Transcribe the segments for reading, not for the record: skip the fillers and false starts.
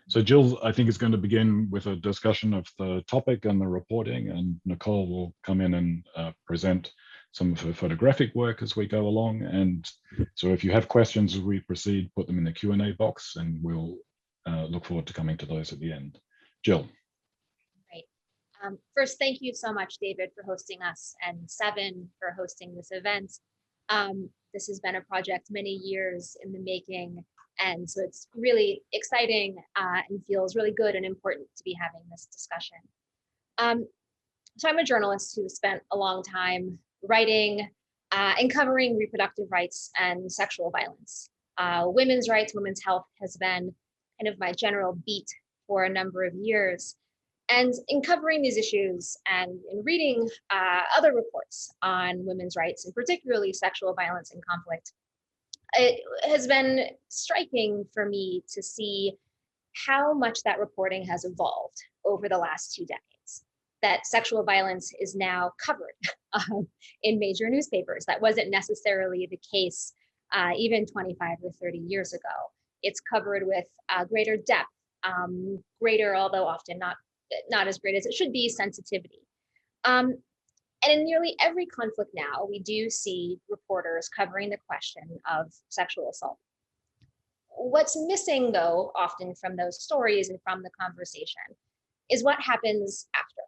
So Jill, I think, is going to begin with a discussion of the topic and the reporting, and Nichole will come in and present some of her photographic work as we go along. And so if you have questions as we proceed, put them in the Q&A box, and we'll look forward to coming to those at the end. Jill. Great. First, thank you so much, David, for hosting us, and Seven for hosting this event. This has been a project many years in the making, and so it's really exciting and feels really good and important to be having this discussion. So I'm a journalist who spent a long time writing and covering reproductive rights and sexual violence. Women's rights, women's health has been kind of my general beat for a number of years. And in covering these issues and in reading other reports on women's rights, and particularly sexual violence and conflict, it has been striking for me to see how much that reporting has evolved over the last 2 decades. That sexual violence is now covered in major newspapers. That wasn't necessarily the case even 25 or 30 years ago. It's covered with greater depth, greater, although often not as great as it should be, sensitivity. And in nearly every conflict now, we do see reporters covering the question of sexual assault. What's missing, though, often from those stories and from the conversation is what happens after.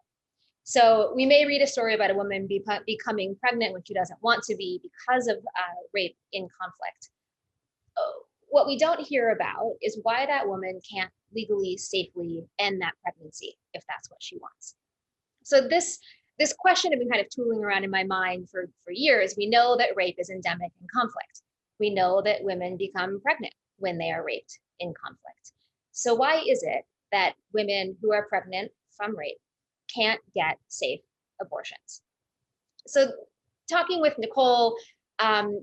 So we may read a story about a woman becoming pregnant when she doesn't want to be because of rape in conflict. What we don't hear about is why that woman can't legally, safely end that pregnancy if that's what she wants. So this question had been kind of tooling around in my mind for years. We know that rape is endemic in conflict. We know that women become pregnant when they are raped in conflict. So why is it that women who are pregnant from rape can't get safe abortions? So talking with Nichole,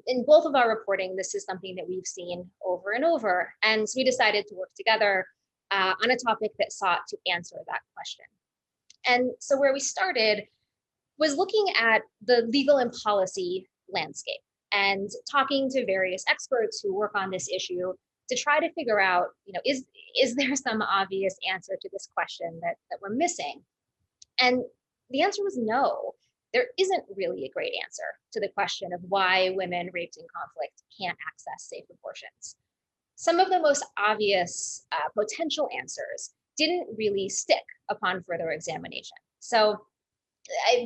in both of our reporting, this is something that we've seen over and over. And so we decided to work together on a topic that sought to answer that question. And so where we started was looking at the legal and policy landscape and talking to various experts who work on this issue to try to figure out, is there some obvious answer to this question that we're missing? And the answer was no. There isn't really a great answer to the question of why women raped in conflict can't access safe abortions. Some of the most obvious potential answers didn't really stick upon further examination. So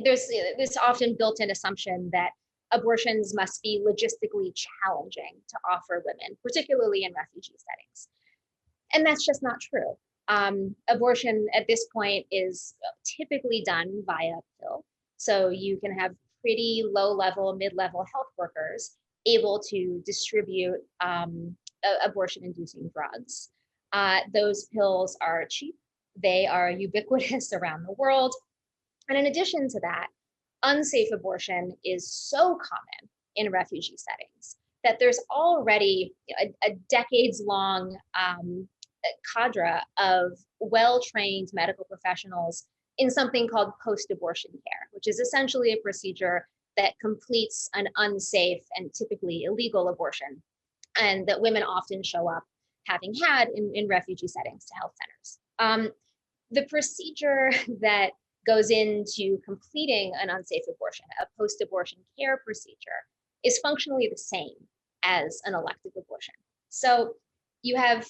there's this often built-in assumption that abortions must be logistically challenging to offer women, particularly in refugee settings. And that's just not true. Abortion at this point is typically done via pill. So you can have pretty low-level, mid-level health workers able to distribute abortion-inducing drugs. Those pills are cheap. They are ubiquitous around the world. And in addition to that, unsafe abortion is so common in refugee settings that there's already a decades-long cadre of well-trained medical professionals in something called post-abortion care, which is essentially a procedure that completes an unsafe and typically illegal abortion, and that women often show up having had in refugee settings to health centers. The procedure that goes into completing an unsafe abortion, a post-abortion care procedure, is functionally the same as an elective abortion. So you have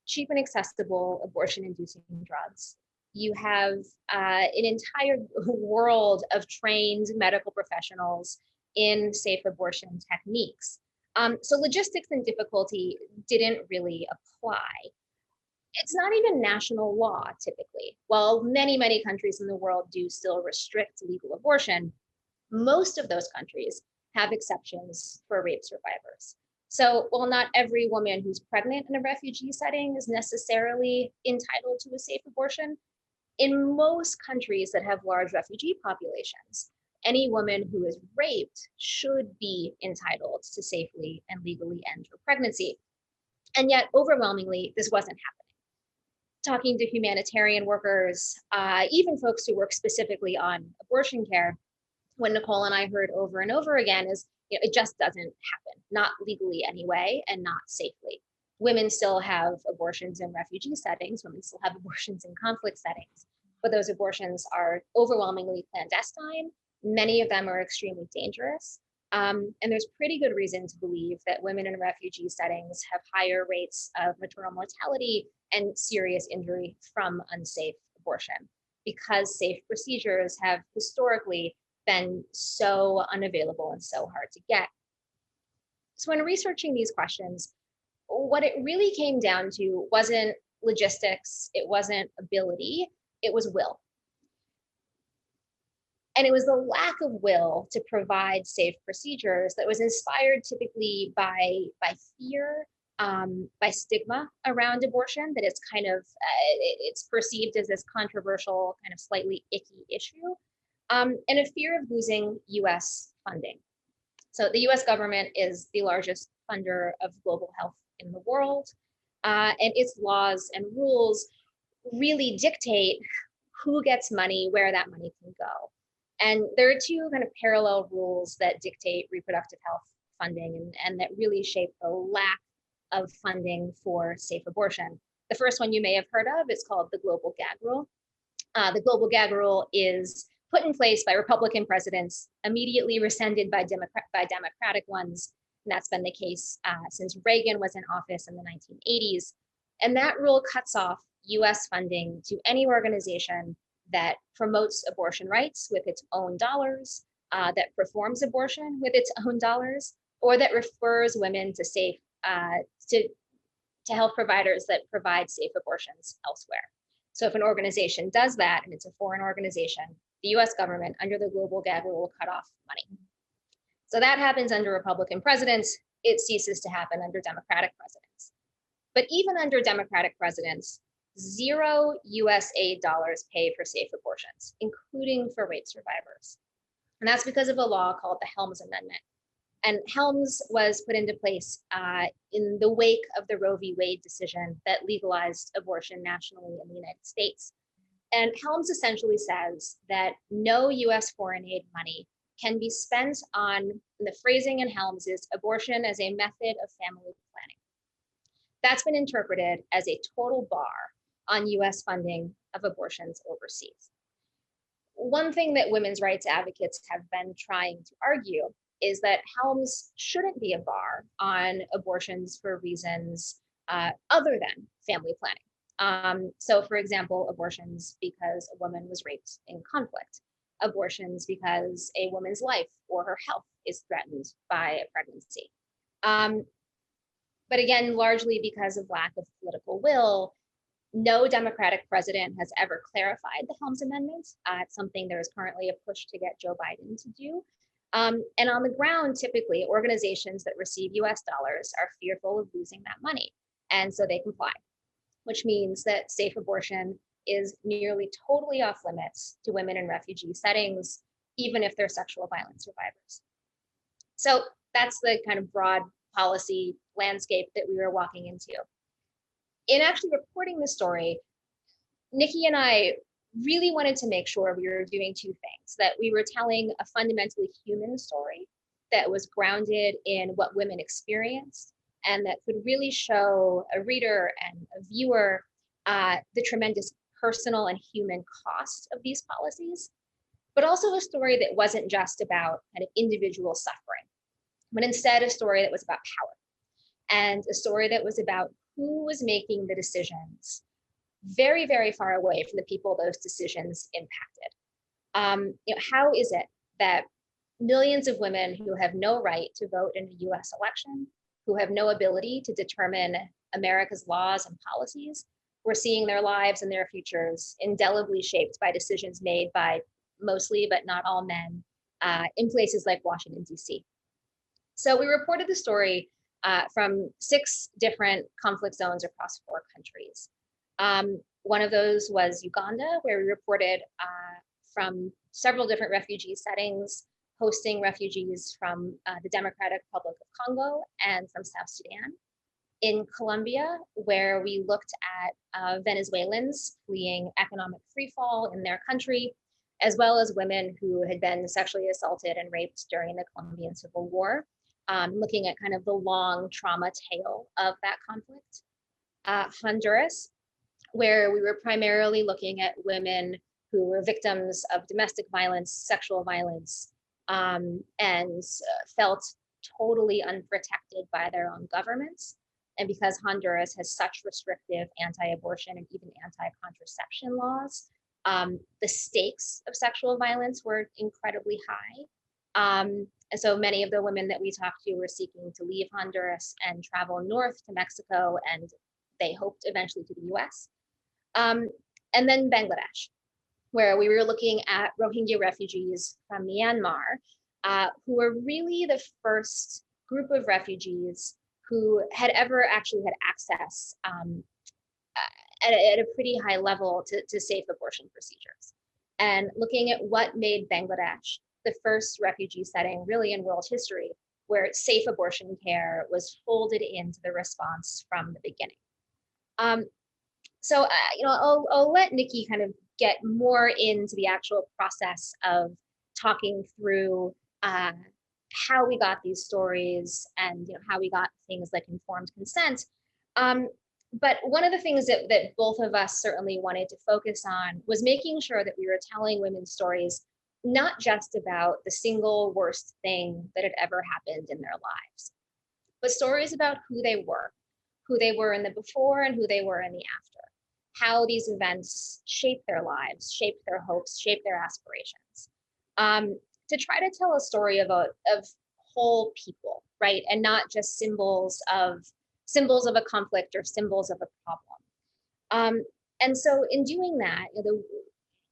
cheap and accessible abortion-inducing drugs. You have an entire world of trained medical professionals in safe abortion techniques. So logistics and difficulty didn't really apply. It's not even national law, typically. While many, many countries in the world do still restrict legal abortion, most of those countries have exceptions for rape survivors. So while not every woman who's pregnant in a refugee setting is necessarily entitled to a safe abortion, in most countries that have large refugee populations, any woman who is raped should be entitled to safely and legally end her pregnancy. And yet, overwhelmingly, this wasn't happening. Talking to humanitarian workers, even folks who work specifically on abortion care, what Nichole and I heard over and over again is, it just doesn't happen, not legally anyway, and not safely. Women still have abortions in refugee settings, women still have abortions in conflict settings, but those abortions are overwhelmingly clandestine. Many of them are extremely dangerous. And there's pretty good reason to believe that women in refugee settings have higher rates of maternal mortality and serious injury from unsafe abortion, because safe procedures have historically been so unavailable and so hard to get. So when researching these questions, what it really came down to wasn't logistics, it wasn't ability, it was will. And it was the lack of will to provide safe procedures that was inspired typically by fear, by stigma around abortion, that it's kind of, it's perceived as this controversial, kind of slightly icky issue, and a fear of losing US funding. So the US government is the largest funder of global health in the world, and its laws and rules really dictate who gets money, where that money can go. And there are two kind of parallel rules that dictate reproductive health funding and that really shape the lack of funding for safe abortion. The first one you may have heard of is called the Global Gag Rule. The Global Gag Rule is put in place by Republican presidents, immediately rescinded by Democratic ones. And that's been the case since Reagan was in office in the 1980s. And that rule cuts off US funding to any organization that promotes abortion rights with its own dollars, that performs abortion with its own dollars, or that refers women to safe, to health providers that provide safe abortions elsewhere. So if an organization does that, and it's a foreign organization, the US government under the Global Gag Rule will cut off money. So that happens under Republican presidents. It ceases to happen under Democratic presidents. But even under Democratic presidents, zero US aid dollars pay for safe abortions, including for rape survivors. And that's because of a law called the Helms Amendment. And Helms was put into place in the wake of the Roe v. Wade decision that legalized abortion nationally in the United States. And Helms essentially says that no US foreign aid money can be spent on, the phrasing in Helms is abortion as a method of family planning. That's been interpreted as a total bar on US funding of abortions overseas. One thing that women's rights advocates have been trying to argue is that Helms shouldn't be a bar on abortions for reasons other than family planning. So for example, abortions because a woman was raped in conflict, abortions because a woman's life or her health is threatened by a pregnancy. But again, largely because of lack of political will, no Democratic president has ever clarified the Helms Amendment. It's something there is currently a push to get Joe Biden to do. And on the ground, typically, organizations that receive US dollars are fearful of losing that money, and so they comply, which means that safe abortion is nearly totally off limits to women in refugee settings, even if they're sexual violence survivors. So that's the kind of broad policy landscape that we were walking into. In actually reporting the story, Nikki and I really wanted to make sure we were doing two things, that we were telling a fundamentally human story that was grounded in what women experienced and that could really show a reader and a viewer the tremendous personal and human cost of these policies, but also a story that wasn't just about kind of individual suffering, but instead a story that was about power and a story that was about who was making the decisions very, very far away from the people those decisions impacted. How is it that millions of women who have no right to vote in a US election, who have no ability to determine America's laws and policies, were seeing their lives and their futures indelibly shaped by decisions made by mostly, but not all men, in places like Washington, DC. So we reported the story from 6 different conflict zones across 4 countries. One of those was Uganda, where we reported from several different refugee settings, hosting refugees from the Democratic Republic of Congo and from South Sudan. In Colombia, where we looked at Venezuelans fleeing economic freefall in their country, as well as women who had been sexually assaulted and raped during the Colombian Civil War. looking at kind of the long trauma tail of that conflict. Honduras, where we were primarily looking at women who were victims of domestic violence, sexual violence, and felt totally unprotected by their own governments. And because Honduras has such restrictive anti-abortion and even anti-contraception laws, the stakes of sexual violence were incredibly high. And so many of the women that we talked to were seeking to leave Honduras and travel north to Mexico, and they hoped eventually to the US. And then Bangladesh, where we were looking at Rohingya refugees from Myanmar, who were really the first group of refugees who had ever actually had access at a pretty high level to safe abortion procedures. And looking at what made Bangladesh the first refugee setting really in world history where safe abortion care was folded into the response from the beginning. So I'll let Nikki kind of get more into the actual process of talking through how we got these stories and how we got things like informed consent. But one of the things that both of us certainly wanted to focus on was making sure that we were telling women's stories, not just about the single worst thing that had ever happened in their lives, but stories about who they were in the before and who they were in the after, how these events shaped their lives, shaped their hopes, shaped their aspirations. To try to tell a story of whole people, right? And not just symbols of a conflict or symbols of a problem. And so in doing that,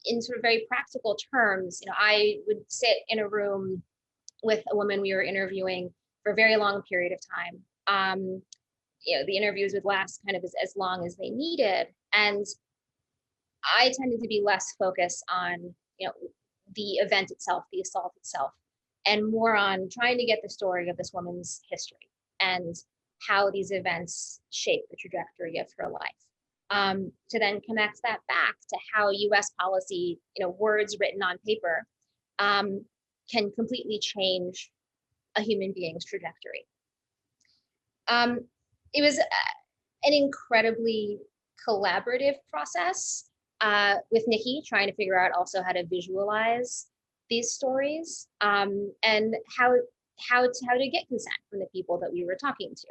in sort of very practical terms, I would sit in a room with a woman we were interviewing for a very long period of time. The interviews would last kind of as long as they needed. And I tended to be less focused on, the event itself, the assault itself, and more on trying to get the story of this woman's history and how these events shape the trajectory of her life. To then connect that back to how US policy, words written on paper, can completely change a human being's trajectory. It was an incredibly collaborative process with Nikki, trying to figure out also how to visualize these stories and how to get consent from the people that we were talking to.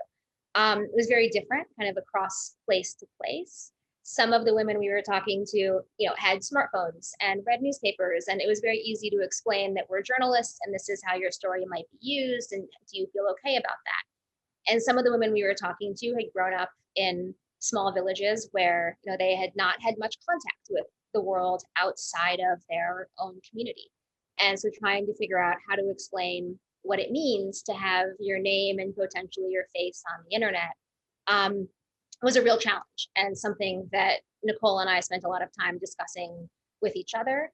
It was very different, kind of across place to place. Some of the women we were talking to, had smartphones and read newspapers, and it was very easy to explain that we're journalists and this is how your story might be used, and do you feel okay about that? And some of the women we were talking to had grown up in small villages where they had not had much contact with the world outside of their own community. And so trying to figure out how to explain what it means to have your name and potentially your face on the internet was a real challenge, and something that Nichole and I spent a lot of time discussing with each other,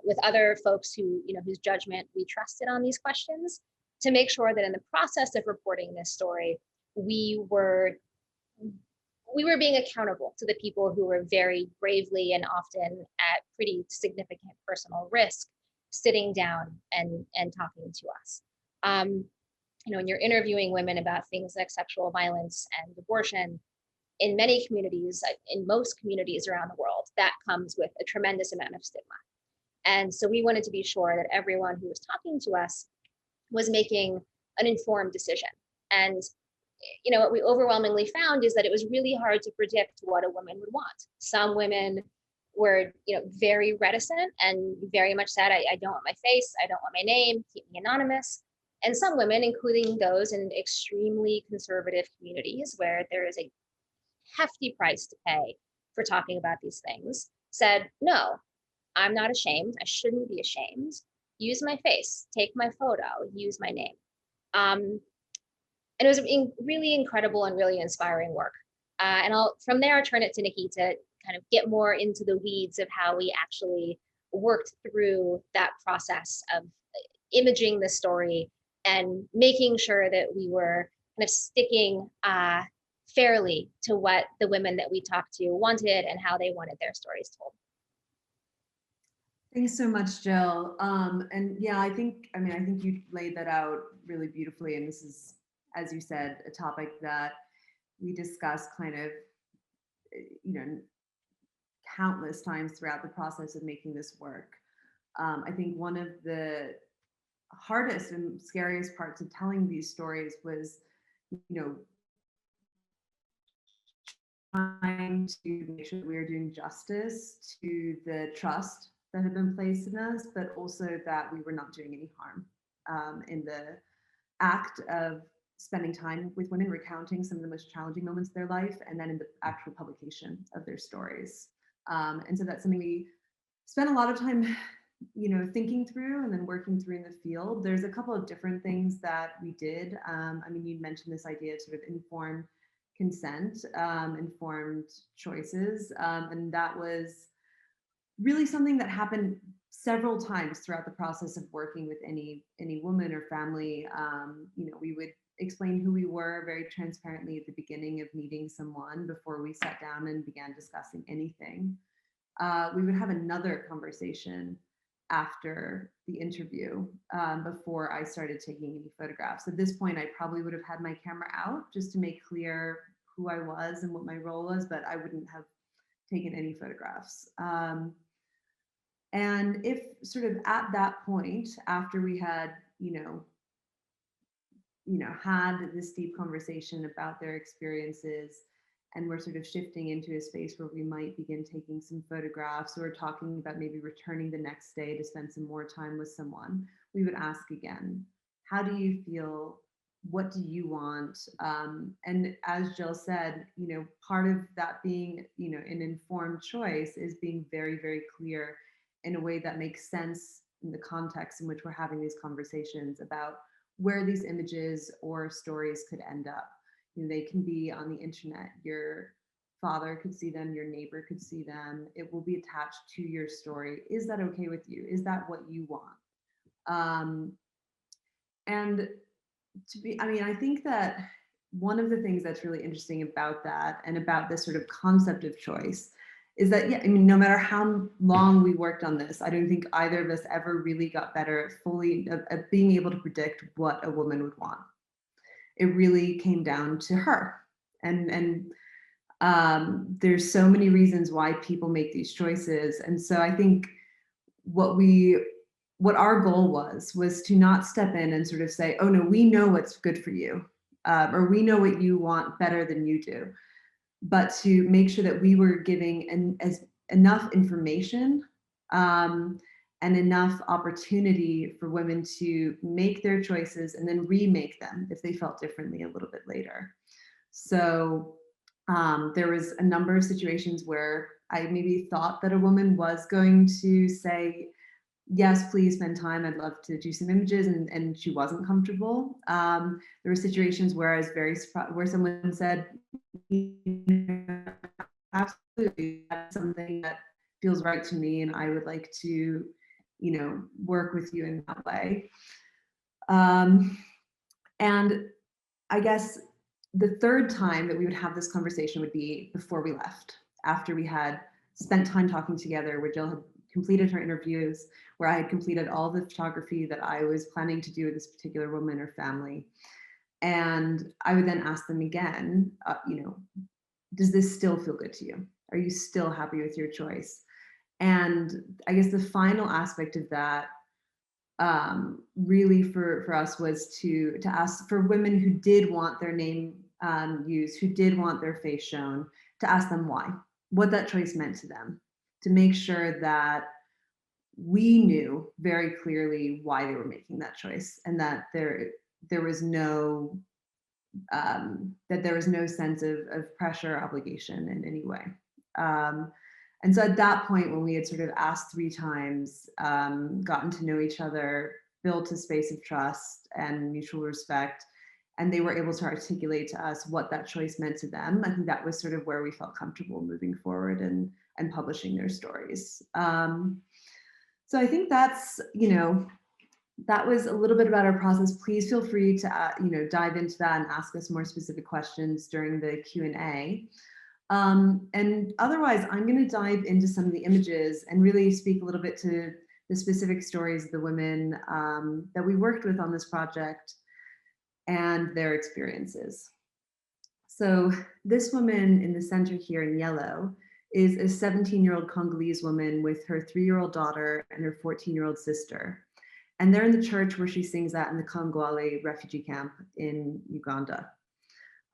with other folks who, whose judgment we trusted on these questions, to make sure that in the process of reporting this story, we were being accountable to the people who were very bravely and often at pretty significant personal risk sitting down and talking to us. When you're interviewing women about things like sexual violence and abortion, in many communities, in most communities around the world, that comes with a tremendous amount of stigma. And so we wanted to be sure that everyone who was talking to us was making an informed decision. And what we overwhelmingly found is that it was really hard to predict what a woman would want. Some women were, very reticent and very much said, I don't want my face, I don't want my name, keep me anonymous. And some women, including those in extremely conservative communities where there is a hefty price to pay for talking about these things, said, no, I'm not ashamed. I shouldn't be ashamed. Use my face, take my photo, use my name. And it was really incredible and really inspiring work. And from there, I'll turn it to Nikki to kind of get more into the weeds of how we actually worked through that process of imaging the story and making sure that we were kind of sticking fairly to what the women that we talked to wanted and how they wanted their stories told. Thanks so much, Jill. And yeah, I think you laid that out really beautifully. And this is, as you said, a topic that we discuss kind of, you know, countless times throughout the process of making this work. I think one of the hardest and scariest parts of telling these stories was, you know, trying to make sure that we are doing justice to the trust that had been placed in us, but also that we were not doing any harm in the act of spending time with women, recounting some of the most challenging moments of their life, and then in the actual publication of their stories. And so that's something we spent a lot of time, you know, thinking through and then working through in the field. There's a couple of different things that we did. I mean, you mentioned this idea of sort of informed consent, informed choices, and that was really something that happened several times throughout the process of working with any woman or family. You know, we would explain who we were very transparently at the beginning of meeting someone before we sat down and began discussing anything. We would have another conversation after the interview, before I started taking any photographs. At this point, I probably would have had my camera out just to make clear who I was and what my role was, but I wouldn't have taken any photographs. And if sort of at that point, after we had, had this deep conversation about their experiences, and we're sort of shifting into a space where we might begin taking some photographs or talking about maybe returning the next day to spend some more time with someone, we would ask again, how do you feel? What do you want? And as Jill said, you know, part of that being, you know, an informed choice is being very, very clear in a way that makes sense in the context in which we're having these conversations about where these images or stories could end up. You know, they can be on the internet. Your father could see them, your neighbor could see them. It will be attached to your story. Is that okay with you? Is that what you want? And I think that one of the things that's really interesting about that and about this sort of concept of choice is that, yeah, I mean, no matter how long we worked on this, I don't think either of us ever really got better at fully at being able to predict what a woman would want. It really came down to her. And there's so many reasons why people make these choices. And so I think what our goal was to not step in and sort of say, oh no, we know what's good for you, or we know what you want better than you do, but to make sure that we were giving enough information, and enough opportunity for women to make their choices and then remake them if they felt differently a little bit later. So there was a number of situations where I maybe thought that a woman was going to say, yes, please spend time. I'd love to do some images, and she wasn't comfortable. There were situations where I was very surprised, where someone said, absolutely, that's something that feels right to me, and I would like to, work with you in that way. And I guess the third time that we would have this conversation would be before we left, after we had spent time talking together, where Jill had completed her interviews, where I had completed all the photography that I was planning to do with this particular woman or family. And I would then ask them again, does this still feel good to you? Are you still happy with your choice? And I guess the final aspect of that, really for us, was to ask for women who did want their name used, who did want their face shown, to ask them why, what that choice meant to them, to make sure that we knew very clearly why they were making that choice, and that there was no sense of pressure or obligation in any way. And so at that point, when we had sort of asked 3 times, gotten to know each other, built a space of trust and mutual respect, and they were able to articulate to us what that choice meant to them, I think that was sort of where we felt comfortable moving forward and publishing their stories. So I think that's, that was a little bit about our process. Please feel free to, dive into that and ask us more specific questions during the Q&A. And otherwise, I'm going to dive into some of the images and really speak a little bit to the specific stories of the women that we worked with on this project and their experiences. So this woman in the center here in yellow is a 17-year-old Congolese woman with her 3-year-old daughter and her 14-year-old sister. And they're in the church where she sings at in the Kongwale refugee camp in Uganda.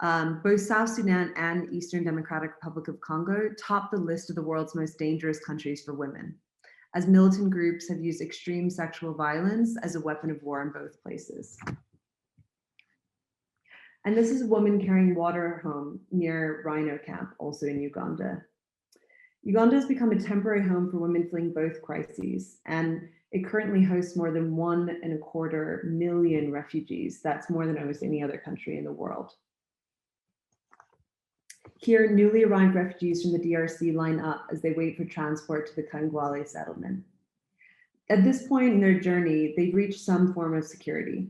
Both South Sudan and Eastern Democratic Republic of Congo top the list of the world's most dangerous countries for women, as militant groups have used extreme sexual violence as a weapon of war in both places. And this is a woman carrying water home near Rhino Camp, also in Uganda. Uganda has become a temporary home for women fleeing both crises, and it currently hosts more than 1.25 million refugees. That's more than almost any other country in the world. Here, newly arrived refugees from the DRC line up as they wait for transport to the Kangwale settlement. At this point in their journey, they've reached some form of security,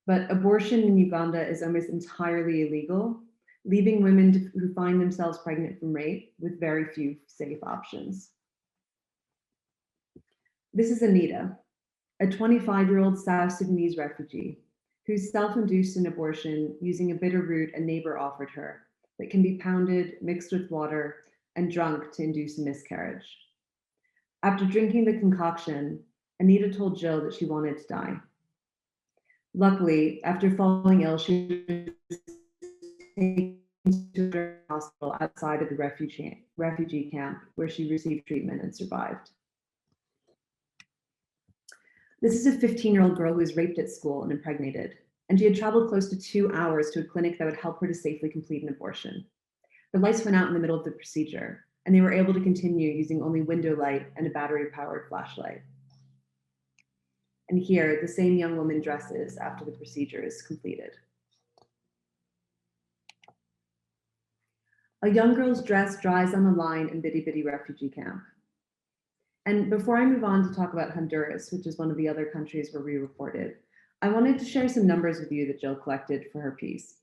but abortion in Uganda is almost entirely illegal, leaving women who find themselves pregnant from rape with very few safe options. This is Anita, a 25-year-old South Sudanese refugee who's self-induced an abortion using a bitter root a neighbor offered her that can be pounded, mixed with water, and drunk to induce a miscarriage. After drinking the concoction, Anita told Jill that she wanted to die. Luckily, after falling ill, she was taken to a hospital outside of the refugee camp where she received treatment and survived. This is a 15-year-old girl who was raped at school and impregnated, and she had traveled close to 2 hours to a clinic that would help her to safely complete an abortion. The lights went out in the middle of the procedure, and they were able to continue using only window light and a battery-powered flashlight. And here, the same young woman dresses after the procedure is completed. A young girl's dress dries on the line in Bidi Bidi refugee camp. And before I move on to talk about Honduras, which is one of the other countries where we reported, I wanted to share some numbers with you that Jill collected for her piece.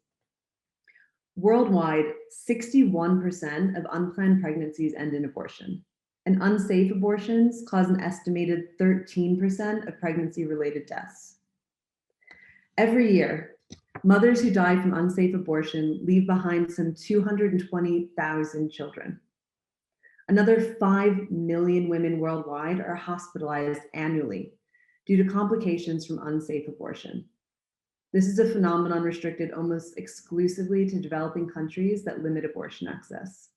Worldwide, 61% of unplanned pregnancies end in abortion, and unsafe abortions cause an estimated 13% of pregnancy-related deaths. Every year, mothers who die from unsafe abortion leave behind some 220,000 children. Another 5 million women worldwide are hospitalized annually due to complications from unsafe abortion. This is a phenomenon restricted almost exclusively to developing countries that limit abortion access.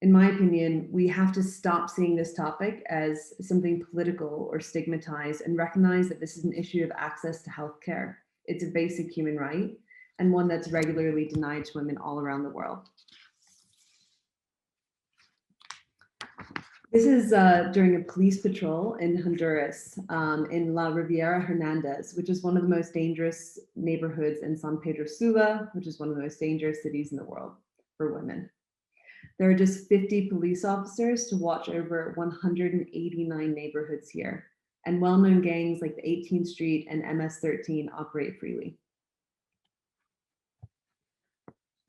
In my opinion, we have to stop seeing this topic as something political or stigmatized and recognize that this is an issue of access to healthcare. It's a basic human right and one that's regularly denied to women all around the world. This is during a police patrol in Honduras, in La Riviera Hernandez, which is one of the most dangerous neighborhoods in San Pedro Sula, which is one of the most dangerous cities in the world for women. There are just 50 police officers to watch over 189 neighborhoods here, and well-known gangs like the 18th Street and MS-13 operate freely.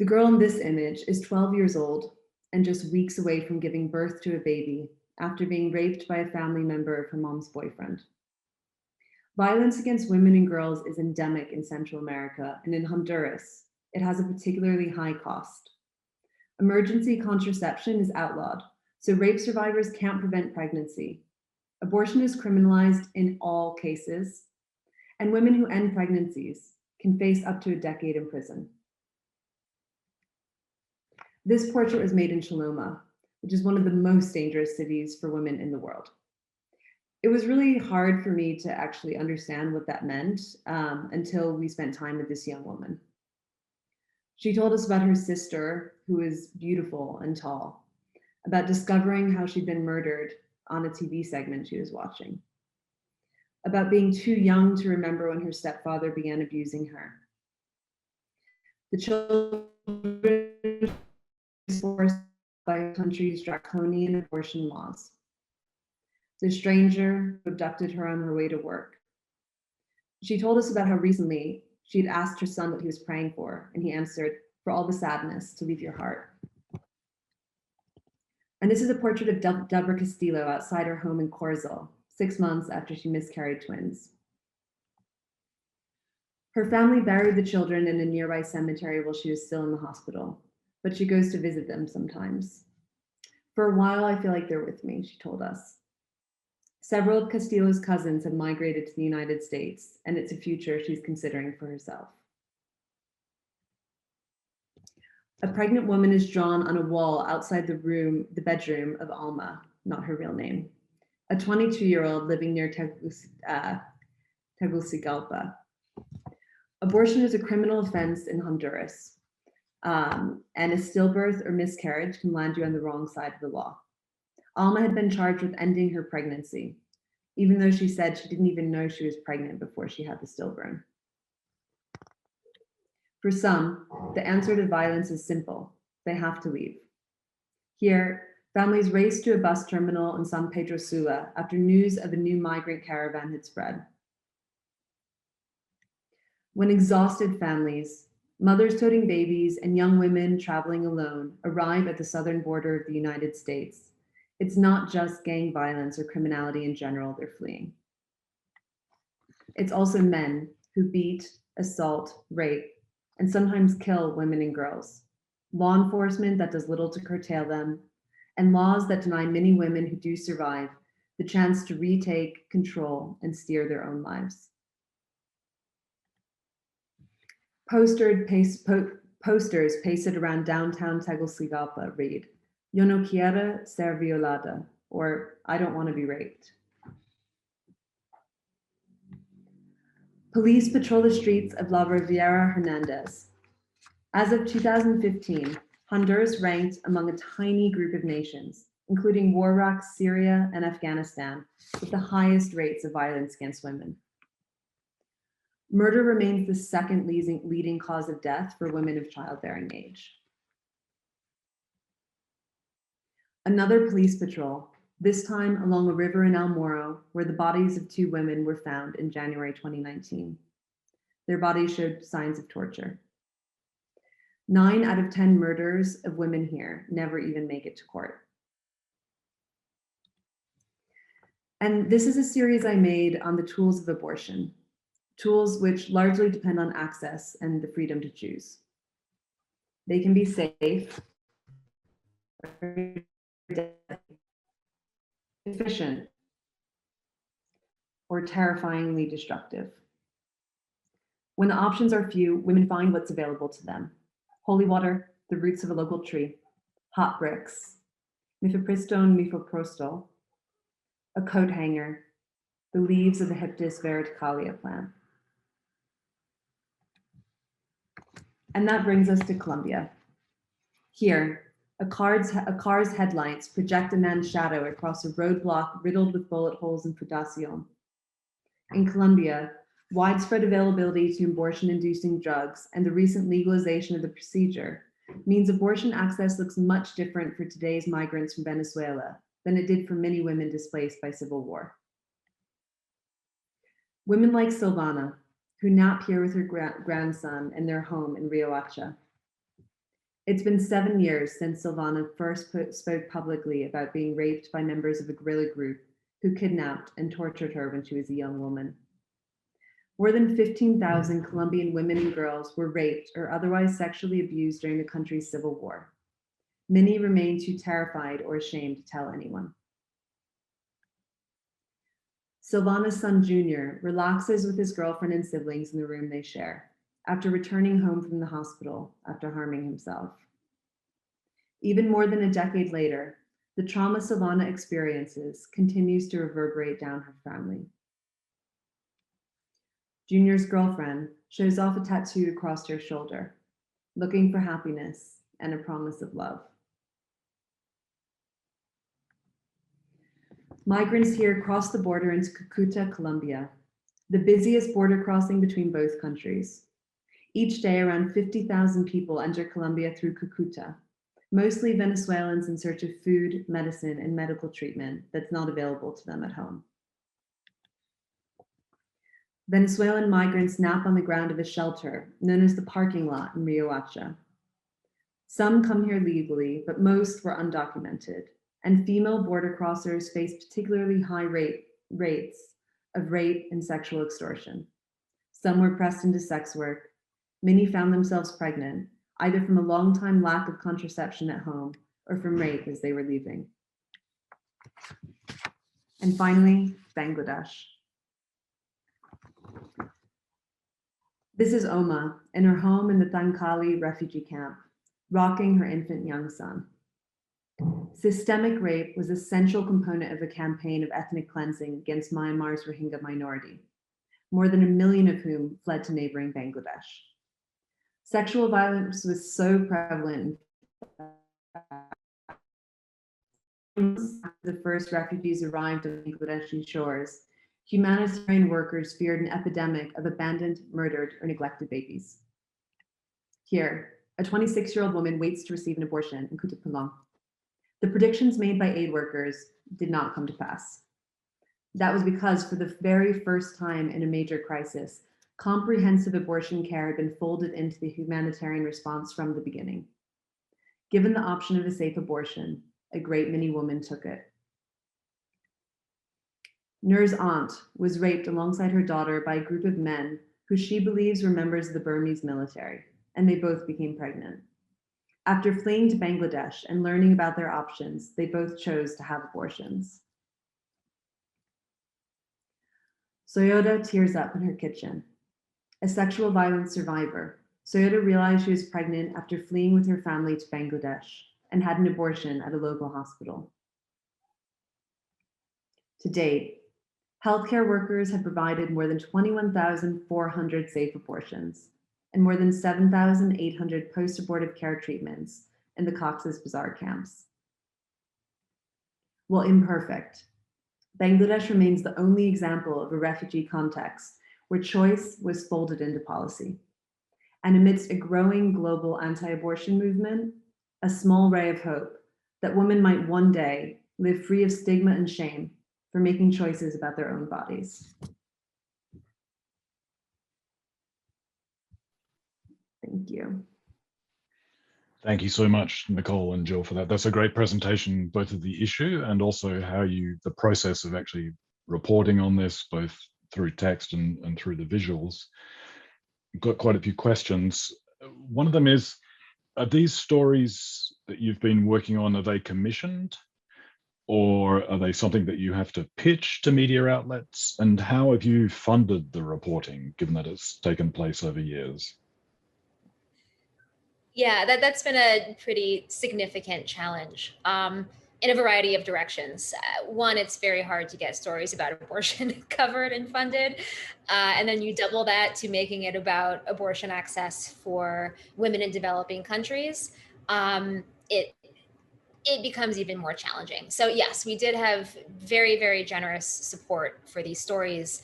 The girl in this image is 12 years old and just weeks away from giving birth to a baby after being raped by a family member of her mom's boyfriend. Violence against women and girls is endemic in Central America, and in Honduras, it has a particularly high cost. Emergency contraception is outlawed, so rape survivors can't prevent pregnancy. Abortion is criminalized in all cases, and women who end pregnancies can face up to a decade in prison. This portrait was made in Choloma, which is one of the most dangerous cities for women in the world. It was really hard for me to actually understand what that meant until we spent time with this young woman. She told us about her sister, who is beautiful and tall, about discovering how she'd been murdered on a TV segment she was watching, about being too young to remember when her stepfather began abusing her. The children forced by a country's draconian abortion laws. The stranger who abducted her on her way to work. She told us about how recently she'd asked her son what he was praying for, and he answered, "For all the sadness to leave your heart." And this is a portrait of Deborah Castillo outside her home in Corzo, 6 months after she miscarried twins. Her family buried the children in a nearby cemetery while she was still in the hospital, but she goes to visit them sometimes. For a while, I feel like they're with me, she told us. Several of Castillo's cousins have migrated to the United States, and it's a future she's considering for herself. A pregnant woman is drawn on a wall outside the bedroom of Alma, not her real name, a 22-year-old living near Tegucigalpa. Abortion is a criminal offense in Honduras, and a stillbirth or miscarriage can land you on the wrong side of the law. Alma had been charged with ending her pregnancy, even though she said she didn't even know she was pregnant before she had the stillborn. For some, the answer to violence is simple. They have to leave. Here, families raced to a bus terminal in San Pedro Sula after news of a new migrant caravan had spread. When exhausted families, mothers toting babies and young women traveling alone arrive at the southern border of the United States, it's not just gang violence or criminality in general they're fleeing. It's also men who beat, assault, rape, and sometimes kill women and girls, law enforcement that does little to curtail them, and laws that deny many women who do survive the chance to retake control and steer their own lives. Posters pasted around downtown Tegucigalpa read, "Yo no quiero ser violada," or "I don't want to be raped." Police patrol the streets of La Riviera Hernandez. As of 2015, Honduras ranked among a tiny group of nations, including war-wracked Syria and Afghanistan, with the highest rates of violence against women. Murder remains the second leading cause of death for women of childbearing age. Another police patrol, this time along a river in El Moro, where the bodies of 2 women were found in January 2019. Their bodies showed signs of torture. 9 out of 10 murders of women here never even make it to court. And this is a series I made on the tools of abortion, tools which largely depend on access and the freedom to choose. They can be safe, efficient, or terrifyingly destructive. When the options are few, women find what's available to them. Holy water, the roots of a local tree, hot bricks, mifepristone mifeprostol, a coat hanger, the leaves of the Hyptis verticalia plant. And that brings us to Colombia. Here, a car's headlights project a man's shadow across a roadblock riddled with bullet holes and fundación. In Colombia, widespread availability to abortion-inducing drugs and the recent legalization of the procedure means abortion access looks much different for today's migrants from Venezuela than it did for many women displaced by civil war. Women like Silvana, who nap here with her grandson in their home in Riohacha. It's been 7 years since Silvana first spoke publicly about being raped by members of a guerrilla group who kidnapped and tortured her when she was a young woman. More than 15,000 Colombian women and girls were raped or otherwise sexually abused during the country's civil war. Many remain too terrified or ashamed to tell anyone. Silvana's son, Junior, relaxes with his girlfriend and siblings in the room they share after returning home from the hospital after harming himself. Even more than a decade later, the trauma Silvana experiences continues to reverberate down her family. Junior's girlfriend shows off a tattoo across her shoulder, looking for happiness and a promise of love. Migrants here cross the border into Cucuta, Colombia, the busiest border crossing between both countries. Each day, around 50,000 people enter Colombia through Cucuta, mostly Venezuelans in search of food, medicine, and medical treatment that's not available to them at home. Venezuelan migrants nap on the ground of a shelter known as the parking lot in Riohacha. Some come here legally, but most were undocumented, and female border crossers face particularly high rates of rape and sexual extortion. Some were pressed into sex work. Many found themselves pregnant, either from a long-time lack of contraception at home or from rape as they were leaving. And finally, Bangladesh. This is Oma in her home in the Thankali refugee camp, rocking her infant young son. Systemic rape was a central component of a campaign of ethnic cleansing against Myanmar's Rohingya minority, more than 1 million of whom fled to neighboring Bangladesh. Sexual violence was so prevalent. The first refugees arrived on Bangladeshi shores, humanitarian workers feared an epidemic of abandoned, murdered, or neglected babies. Here, a 26-year-old woman waits to receive an abortion in Kutub Kulong. The predictions made by aid workers did not come to pass. That was because for the very first time in a major crisis, comprehensive abortion care had been folded into the humanitarian response from the beginning. Given the option of a safe abortion, a great many women took it. Nur's aunt was raped alongside her daughter by a group of men who she believes were members of the Burmese military, and they both became pregnant. After fleeing to Bangladesh and learning about their options, they both chose to have abortions. Soyoda tears up in her kitchen. A sexual violence survivor, Soyoda realized she was pregnant after fleeing with her family to Bangladesh and had an abortion at a local hospital. To date, healthcare workers have provided more than 21,400 safe abortions and more than 7,800 post-abortive care treatments in the Cox's Bazar camps. While imperfect, Bangladesh remains the only example of a refugee context where choice was folded into policy. And amidst a growing global anti-abortion movement, a small ray of hope that women might one day live free of stigma and shame for making choices about their own bodies. Thank you. Thank you so much, Nichole and Jill, for that. That's a great presentation, both of the issue and also how the process of actually reporting on this, both through text and through the visuals. I've got quite a few questions. One of them is, are these stories that you've been working on, are they commissioned? Or are they something that you have to pitch to media outlets? And how have you funded the reporting, given that it's taken place over years? Yeah, that's been a pretty significant challenge in a variety of directions. One, it's very hard to get stories about abortion covered and funded. And then you double that to making it about abortion access for women in developing countries. It becomes even more challenging. So yes, we did have very, very generous support for these stories.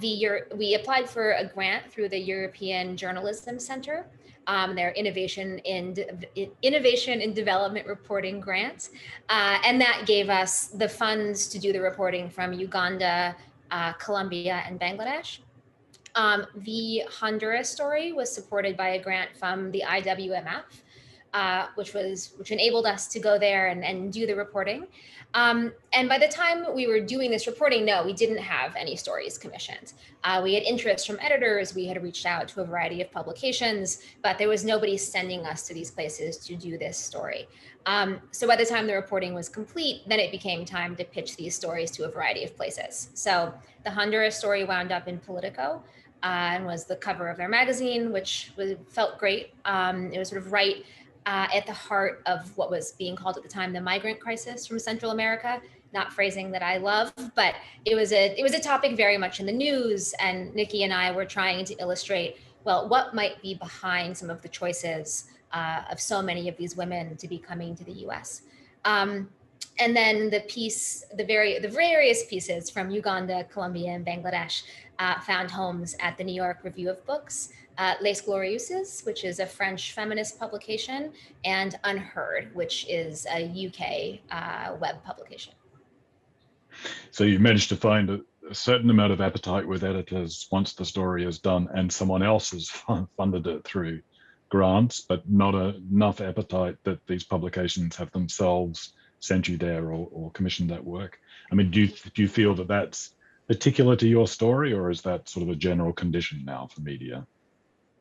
We applied for a grant through the European Journalism Center, their Innovation in Development Reporting grant. And that gave us the funds to do the reporting from Uganda, Colombia, and Bangladesh. The Honduras story was supported by a grant from the IWMF, which enabled us to go there and do the reporting. And by the time we were doing this reporting, no, we didn't have any stories commissioned. We had interest from editors. We had reached out to a variety of publications, but there was nobody sending us to these places to do this story. So by the time the reporting was complete, then it became time to pitch these stories to a variety of places. So the Honduras story wound up in Politico and was the cover of their magazine, which felt great. It was sort of right at the heart of what was being called at the time the migrant crisis from Central America. Not phrasing that I love, but it was a topic very much in the news. And Nikki and I were trying to illustrate, well, what might be behind some of the choices of so many of these women to be coming to the U.S. And then the various pieces from Uganda, Colombia, and Bangladesh found homes at the New York Review of Books, Les Glorieuses, which is a French feminist publication, and Unheard, which is a UK web publication. So you managed to find a certain amount of appetite with editors once the story is done and someone else has funded it through grants, but not enough appetite that these publications have themselves sent you there or commissioned that work. I mean, do you feel that that's particular to your story, or is that sort of a general condition now for media?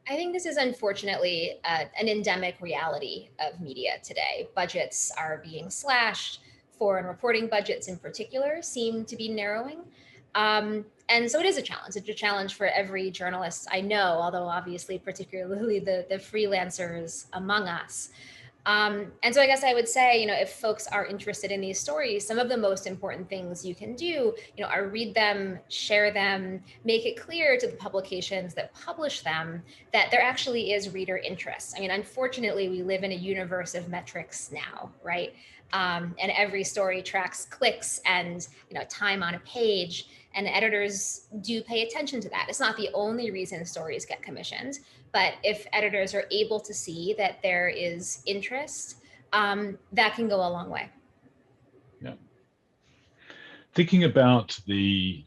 I think this is unfortunately an endemic reality of media today. Budgets are being slashed. Foreign reporting budgets in particular seem to be narrowing. And so it is a challenge. It's a challenge for every journalist I know, although obviously particularly the freelancers among us. And so I guess I would say, if folks are interested in these stories, some of the most important things you can do, are read them, share them, make it clear to the publications that publish them that there actually is reader interest. I mean, unfortunately, we live in a universe of metrics now, right? And every story tracks clicks and time on a page, and editors do pay attention to that. It's not the only reason stories get commissioned, but if editors are able to see that there is interest, that can go a long way. Yeah. Thinking about the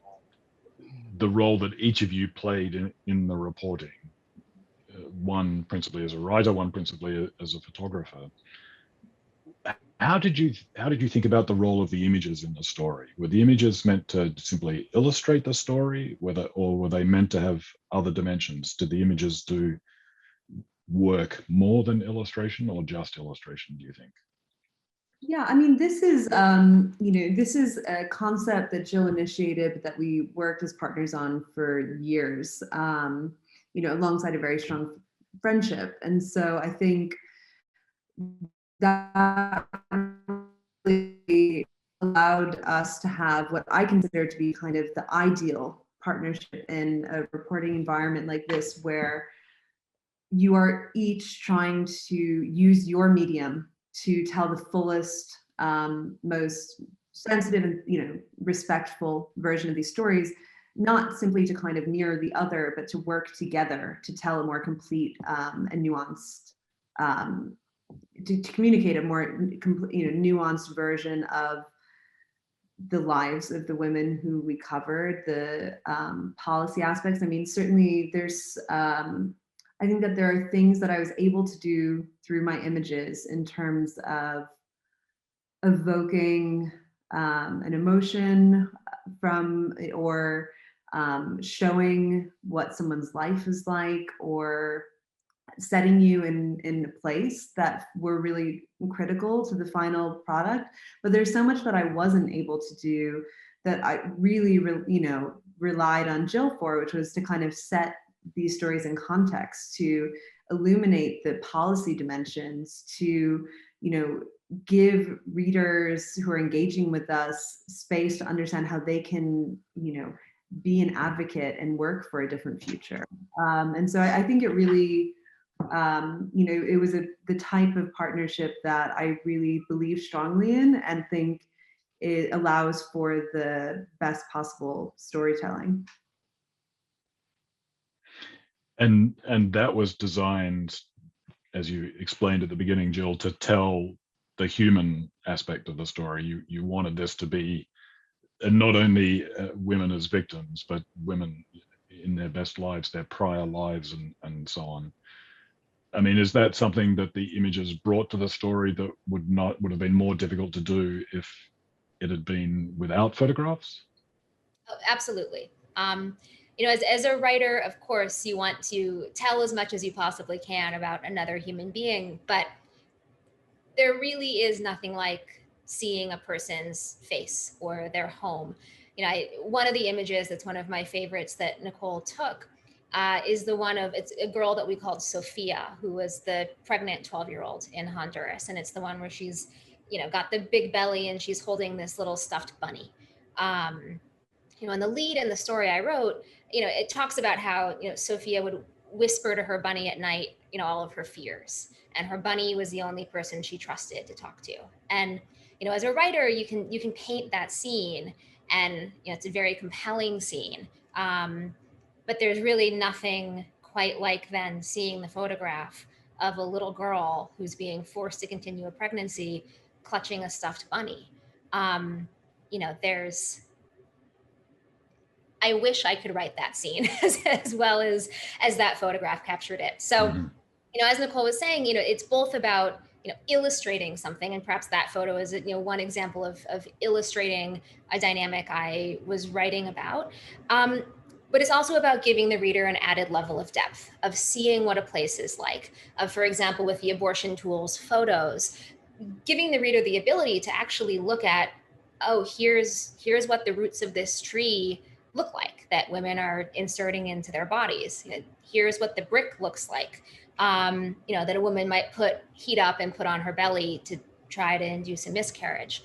role that each of you played in the reporting, one principally as a writer, one principally as a photographer. How did you think about the role of the images in the story? Were the images meant to simply illustrate the story, or were they meant to have other dimensions? Did the images do work more than illustration, or just illustration, do you think? Yeah, I mean, this is this is a concept that Jill initiated, but that we worked as partners on for years, alongside a very strong friendship. And so I think that really allowed us to have what I consider to be kind of the ideal partnership in a reporting environment like this, where you are each trying to use your medium to tell the fullest, most sensitive and respectful version of these stories, not simply to kind of mirror the other, but to work together to tell a more complete and nuanced, to communicate a more nuanced version of the lives of the women who we covered, the policy aspects. I mean, certainly there's, I think that there are things that I was able to do through my images in terms of evoking an emotion from, or showing what someone's life is like, or setting you in a place that were really critical to the final product. But there's so much that I wasn't able to do that I really, relied on Jill for, which was to kind of set these stories in context, to illuminate the policy dimensions, to, give readers who are engaging with us space to understand how they can, be an advocate and work for a different future. And so I think it really, it was the type of partnership that I really believe strongly in, and think it allows for the best possible storytelling. And that was designed, as you explained at the beginning, Jill, to tell the human aspect of the story. You wanted this to be not only women as victims, but women in their best lives, their prior lives, and so on. I mean, is that something that the images brought to the story that would have been more difficult to do if it had been without photographs? Oh, absolutely. As a writer, of course, you want to tell as much as you possibly can about another human being, but there really is nothing like seeing a person's face or their home. One of the images that's one of my favorites that Nichole took is the one of, it's a girl that we called Sophia, who was the pregnant 12-year-old in Honduras. And it's the one where she's, got the big belly and she's holding this little stuffed bunny. And the lead in the story I wrote, it talks about how, Sophia would whisper to her bunny at night, all of her fears. And her bunny was the only person she trusted to talk to. And, as a writer, you can paint that scene, and, it's a very compelling scene. But there's really nothing quite like then seeing the photograph of a little girl who's being forced to continue a pregnancy, clutching a stuffed bunny. I wish I could write that scene as well as that photograph captured it. So, as Nichole was saying, it's both about illustrating something, and perhaps that photo is one example of illustrating a dynamic I was writing about. But it's also about giving the reader an added level of depth, of seeing what a place is like. For example, with the abortion tools photos, giving the reader the ability to actually look at, oh, here's what the roots of this tree look like that women are inserting into their bodies. Here's what the brick looks like. That a woman might heat up and put on her belly to try to induce a miscarriage.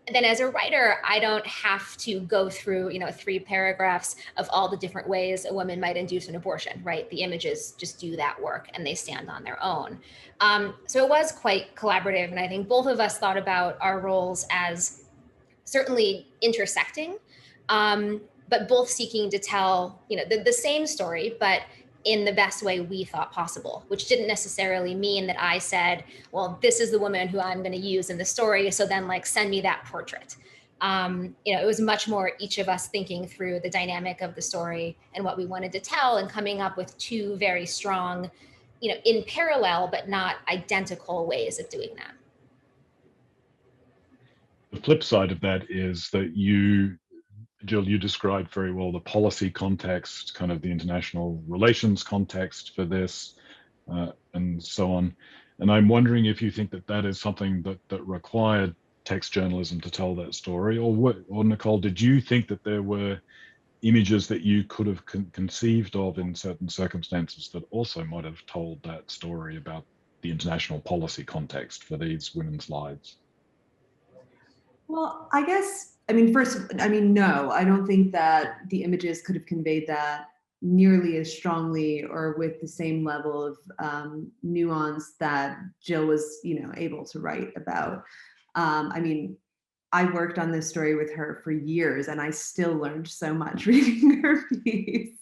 Then as a writer, I don't have to go through, 3 paragraphs of all the different ways a woman might induce an abortion, right? The images just do that work and they stand on their own. So it was quite collaborative. And I think both of us thought about our roles as certainly intersecting, but both seeking to tell, the same story, but in the best way we thought possible, which didn't necessarily mean that I said, well, this is the woman who I'm going to use in the story, so then send me that portrait. It was much more each of us thinking through the dynamic of the story and what we wanted to tell, and coming up with 2 very strong, in parallel but not identical ways of doing that. The flip side of that is that Jill, you described very well the policy context, kind of the international relations context for this, and so on. And I'm wondering if you think that is something that required text journalism to tell that story, or Nichole, did you think that there were images that you could have conceived of in certain circumstances that also might have told that story about the international policy context for these women's lives? Well, no, I don't think that the images could have conveyed that nearly as strongly or with the same level of nuance that Jill was, able to write about. I worked on this story with her for years, and I still learned so much reading her piece.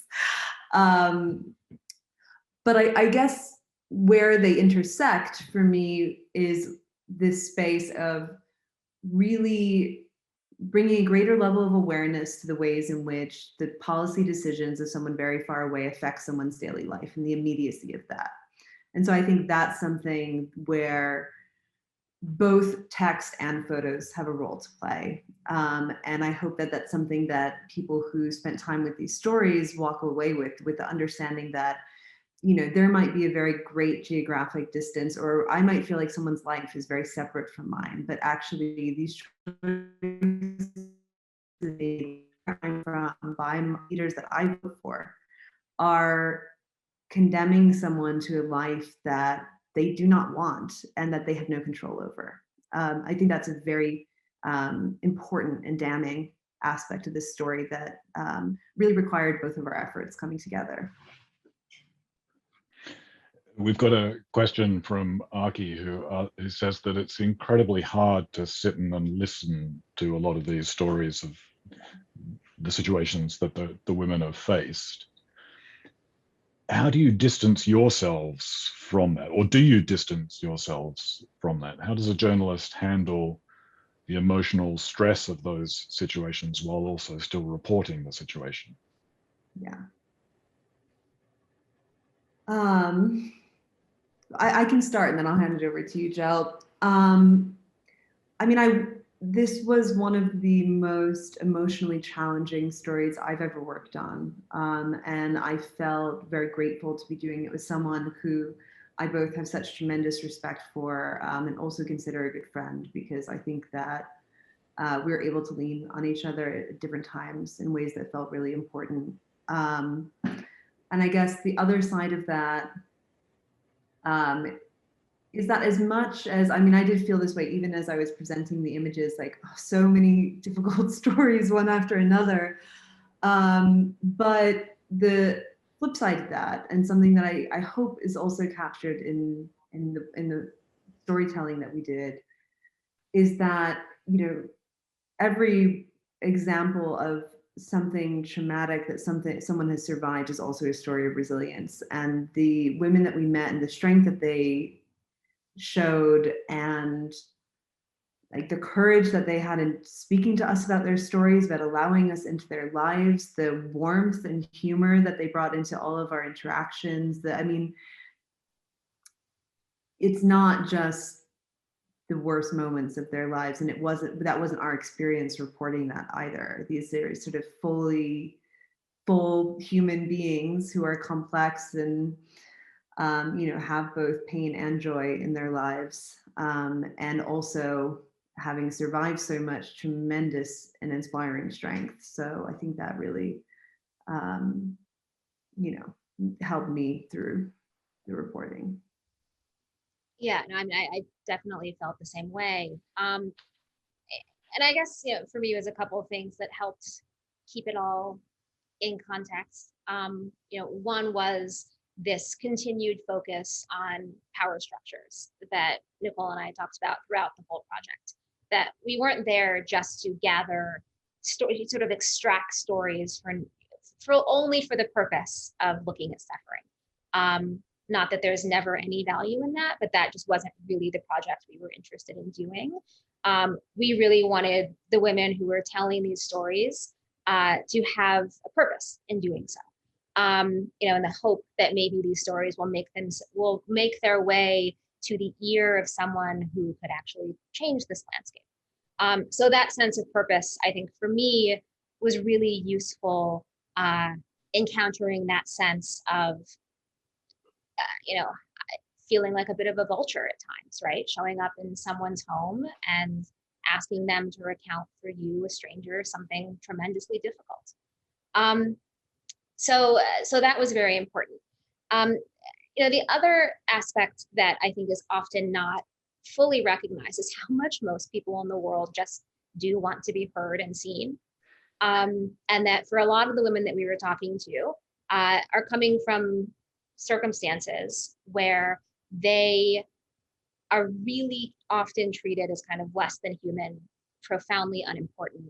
But I guess where they intersect for me is this space of really bringing a greater level of awareness to the ways in which the policy decisions of someone very far away affect someone's daily life and the immediacy of that. And so I think that's something where both text and photos have a role to play. And I hope that that's something that people who spent time with these stories walk away with the understanding that, there might be a very great geographic distance, or I might feel like someone's life is very separate from mine, but actually these choices from by leaders that I vote for are condemning someone to a life that they do not want and that they have no control over. I think that's a very important and damning aspect of this story that really required both of our efforts coming together. We've got a question from Aki who says that it's incredibly hard to sit and listen to a lot of these stories of the situations that the women have faced. How do you distance yourselves from that? Or do you distance yourselves from that? How does a journalist handle the emotional stress of those situations while also still reporting the situation? Yeah. I can start and then I'll hand it over to you, Jill. This was one of the most emotionally challenging stories I've ever worked on. And I felt very grateful to be doing it with someone who I both have such tremendous respect for, and also consider a good friend, because I think that we were able to lean on each other at different times in ways that felt really important. And I guess the other side of that is that as much as, I did feel this way even as I was presenting the images, so many difficult stories, one after another. But the flip side of that, and something that I hope is also captured in the storytelling that we did, is that, every example of something traumatic that someone has survived is also a story of resilience. And the women that we met and the strength that they showed, and the courage that they had in speaking to us about their stories, about allowing us into their lives, the warmth and humor that they brought into all of our interactions. it's not just the worst moments of their lives, and that wasn't our experience reporting that either. These are sort of full human beings who are complex and have both pain and joy in their lives, and also having survived so much, tremendous and inspiring strength. So I think that really helped me through the reporting. Yeah, no, I mean, I definitely felt the same way. And I guess, for me, it was a couple of things that helped keep it all in context. One was this continued focus on power structures that Nichole and I talked about throughout the whole project, that we weren't there just to gather stories, sort of extract stories for only for the purpose of looking at suffering. Not that there's never any value in that, but that just wasn't really the project we were interested in doing. We really wanted the women who were telling these stories to have a purpose in doing so. In the hope that maybe these stories will make their way to the ear of someone who could actually change this landscape. So that sense of purpose, I think, for me, was really useful, encountering that sense of, feeling like a bit of a vulture at times, right? Showing up in someone's home and asking them to recount for you, a stranger, something tremendously difficult. So that was very important. The other aspect that I think is often not fully recognized is how much most people in the world just do want to be heard and seen. And that for a lot of the women that we were talking to are coming from circumstances where they are really often treated as kind of less than human, profoundly unimportant,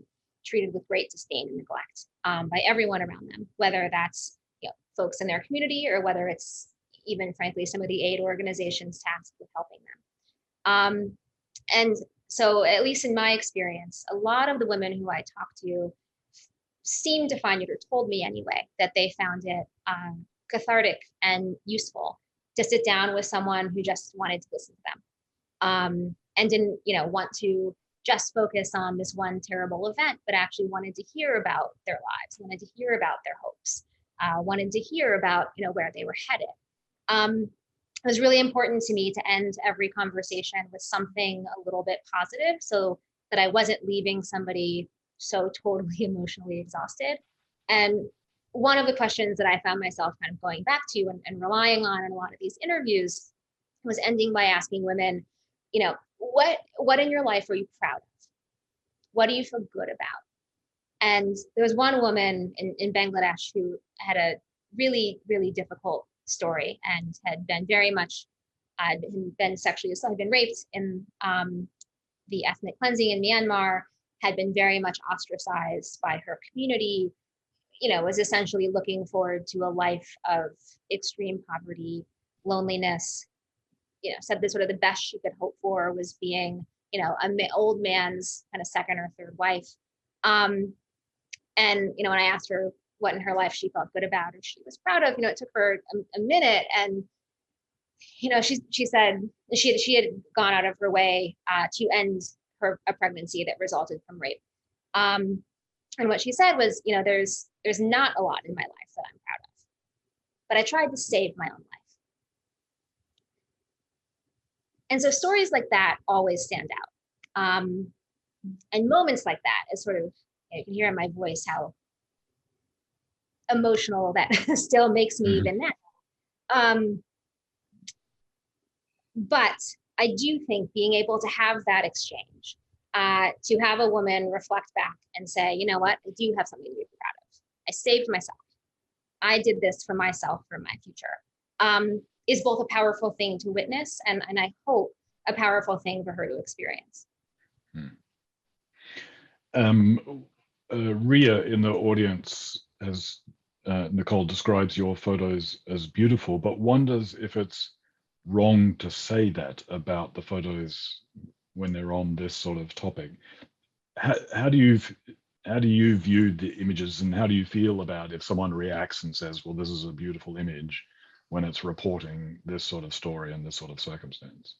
treated with great disdain and neglect by everyone around them, whether that's folks in their community or whether it's even, frankly, some of the aid organizations tasked with helping them. And so, at least in my experience, a lot of the women who I talked to seemed to find it, or told me anyway, that they found it cathartic and useful to sit down with someone who just wanted to listen to them, and didn't want to just focus on this one terrible event, but actually wanted to hear about their lives, wanted to hear about their hopes, wanted to hear about where they were headed. It was really important to me to end every conversation with something a little bit positive, so that I wasn't leaving somebody so totally emotionally exhausted. And one of the questions that I found myself kind of going back to and relying on in a lot of these interviews was ending by asking women, what in your life are you proud of? What do you feel good about? And there was one woman in Bangladesh who had a really, really difficult story and had been very much been sexually assaulted, been raped in the ethnic cleansing in Myanmar, had been very much ostracized by her community, was essentially looking forward to a life of extreme poverty, loneliness, said that sort of the best she could hope for was being, an old man's kind of second or third wife. And, when I asked her what in her life she felt good about or she was proud of, it took her a minute. And, she said she had gone out of her way to end a pregnancy that resulted from rape. And what she said was, there's not a lot in my life that I'm proud of, but I tried to save my own life. And so stories like that always stand out. And moments like that is sort of, you can hear in my voice how emotional that still makes me even now. But I do think being able to have that exchange, to have a woman reflect back and say, you know what, I do have something to be proud of. I saved myself. I did this for myself, for my future, is both a powerful thing to witness and I hope a powerful thing for her to experience. Ria in the audience, as Nichole describes your photos as beautiful, but wonders if it's wrong to say that about the photos when they're on this sort of topic. How do you view the images, and how do you feel about if someone reacts and says, well, this is a beautiful image, when it's reporting this sort of story and this sort of circumstance?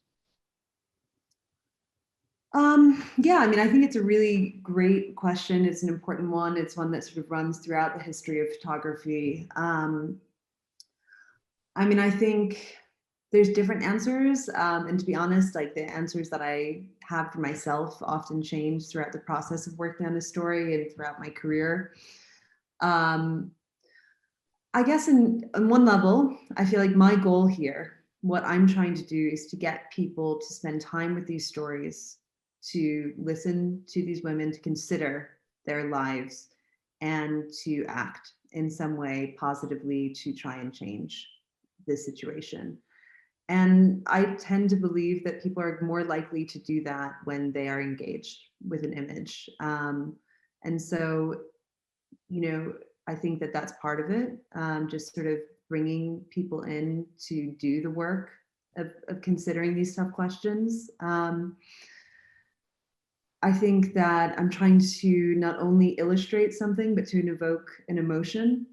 Yeah, I mean, I think it's a really great question. It's an important one. It's one that sort of runs throughout the history of photography. I mean, I think there's different answers. And to be honest, like the answers that I have for myself often change throughout the process of working on a story and throughout my career. I guess on one level, I feel like my goal here, what I'm trying to do is to get people to spend time with these stories, to listen to these women, to consider their lives, and to act in some way positively to try and change this situation. And I tend to believe that people are more likely to do that when they are engaged with an image. And so, you know, I think that that's part of it, just sort of bringing people in to do the work of considering these tough questions. I think that I'm trying to not only illustrate something, but to evoke an emotion,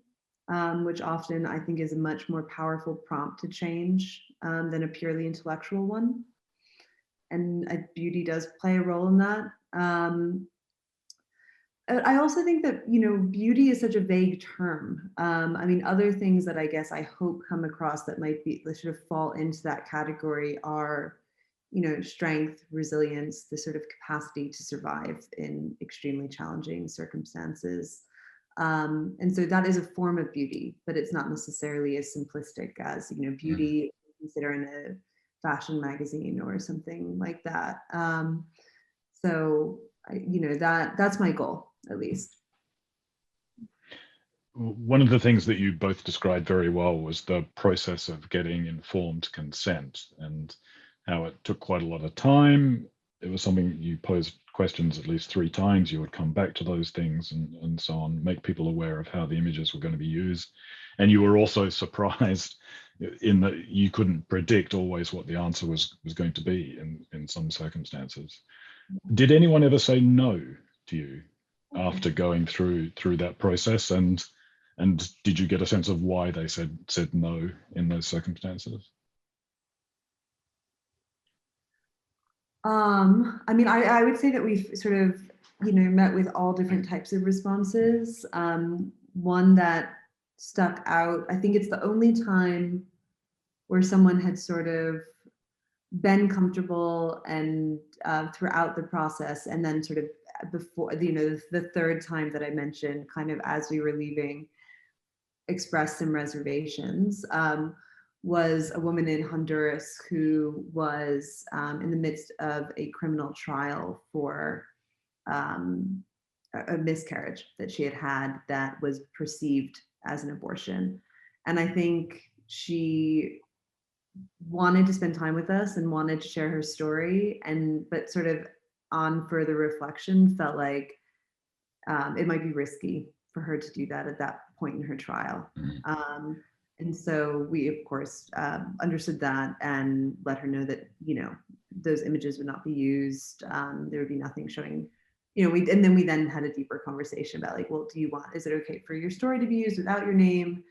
which often I think is a much more powerful prompt to change than a purely intellectual one. And beauty does play a role in that. I also think that, you know, beauty is such a vague term. I mean, other things that I guess I hope come across that might be that sort of fall into that category are, you know, strength, resilience, the sort of capacity to survive in extremely challenging circumstances. And so that is a form of beauty, but it's not necessarily as simplistic as, you know, beauty consider in a fashion magazine or something like that. So, you know, that's my goal, at least. One of the things that you both described very well was the process of getting informed consent and how it took quite a lot of time. It was something you posed questions at least 3 times. You would come back to those things and so on, make people aware of how the images were going to be used. And you were also surprised in that you couldn't predict always what the answer was going to be in some circumstances. Did anyone ever say no to you after going through that process? And did you get a sense of why they said no in those circumstances? I mean, I would say that we've sort of, you know, met with all different types of responses. One that stuck out, I think it's the only time where someone had sort of been comfortable and throughout the process, and then sort of before, you know, the third time that I mentioned, kind of as we were leaving, expressed some reservations, was a woman in Honduras who was in the midst of a criminal trial for a miscarriage that she had had that was perceived as an abortion. And I think she wanted to spend time with us and wanted to share her story, but sort of on further reflection felt like it might be risky for her to do that at that point in her trial. And so we, of course, understood that and let her know that, you know, those images would not be used. There would be nothing showing, you know, and then we had a deeper conversation about like, well, is it okay for your story to be used without your name,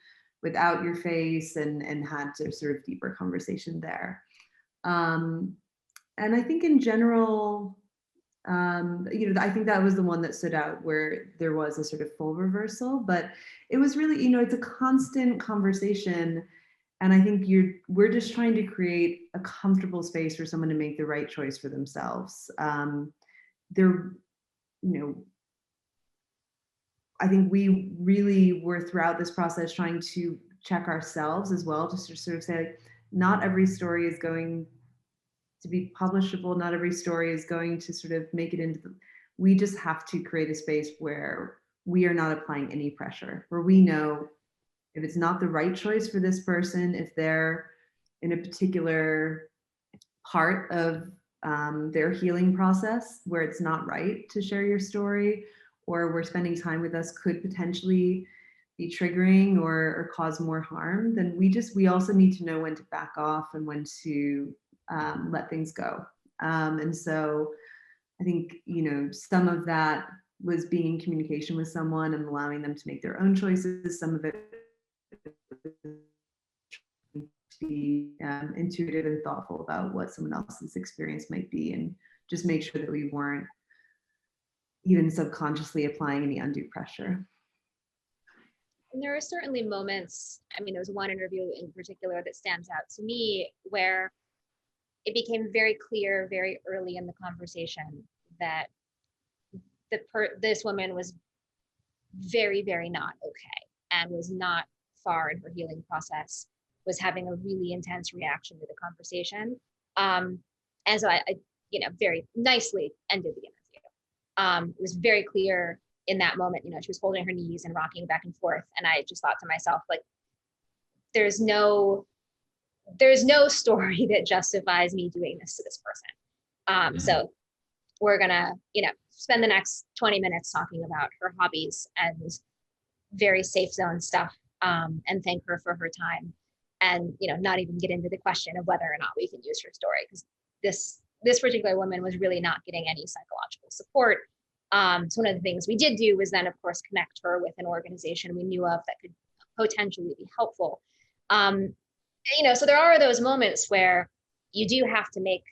without your face, and had to sort of deeper conversation there. And I think in general, you know, I think that was the one that stood out where there was a sort of full reversal, but it was really, you know, it's a constant conversation. And I think we're just trying to create a comfortable space for someone to make the right choice for themselves. You know, I think we really were throughout this process trying to check ourselves as well, to sort of say, like, not every story is going to be publishable. Not every story is going to sort of make it into we just have to create a space where we are not applying any pressure, where we know if it's not the right choice for this person, if they're in a particular part of their healing process where it's not right to share your story, or where spending time with us could potentially be triggering or cause more harm, then we also need to know when to back off and when to let things go. And so I think, you know, some of that was being in communication with someone and allowing them to make their own choices. Some of it be intuitive and thoughtful about what someone else's experience might be, and just make sure that we weren't even subconsciously applying any undue pressure. And there are certainly moments, I mean, there was one interview in particular that stands out to me where it became very clear very early in the conversation that this woman was very, very not okay and was not far in her healing process, was having a really intense reaction to the conversation. And so I very nicely ended the interview. It was very clear in that moment, she was holding her knees and rocking back and forth. And I just thought to myself, like, there's no story that justifies me doing this to this person. So we're gonna, spend the next 20 minutes talking about her hobbies and very safe zone stuff, and thank her for her time, and not even get into the question of whether or not we can use her story, because this particular woman was really not getting any psychological support. So one of the things we did do was then, of course, connect her with an organization we knew of that could potentially be helpful. So there are those moments where you do have to make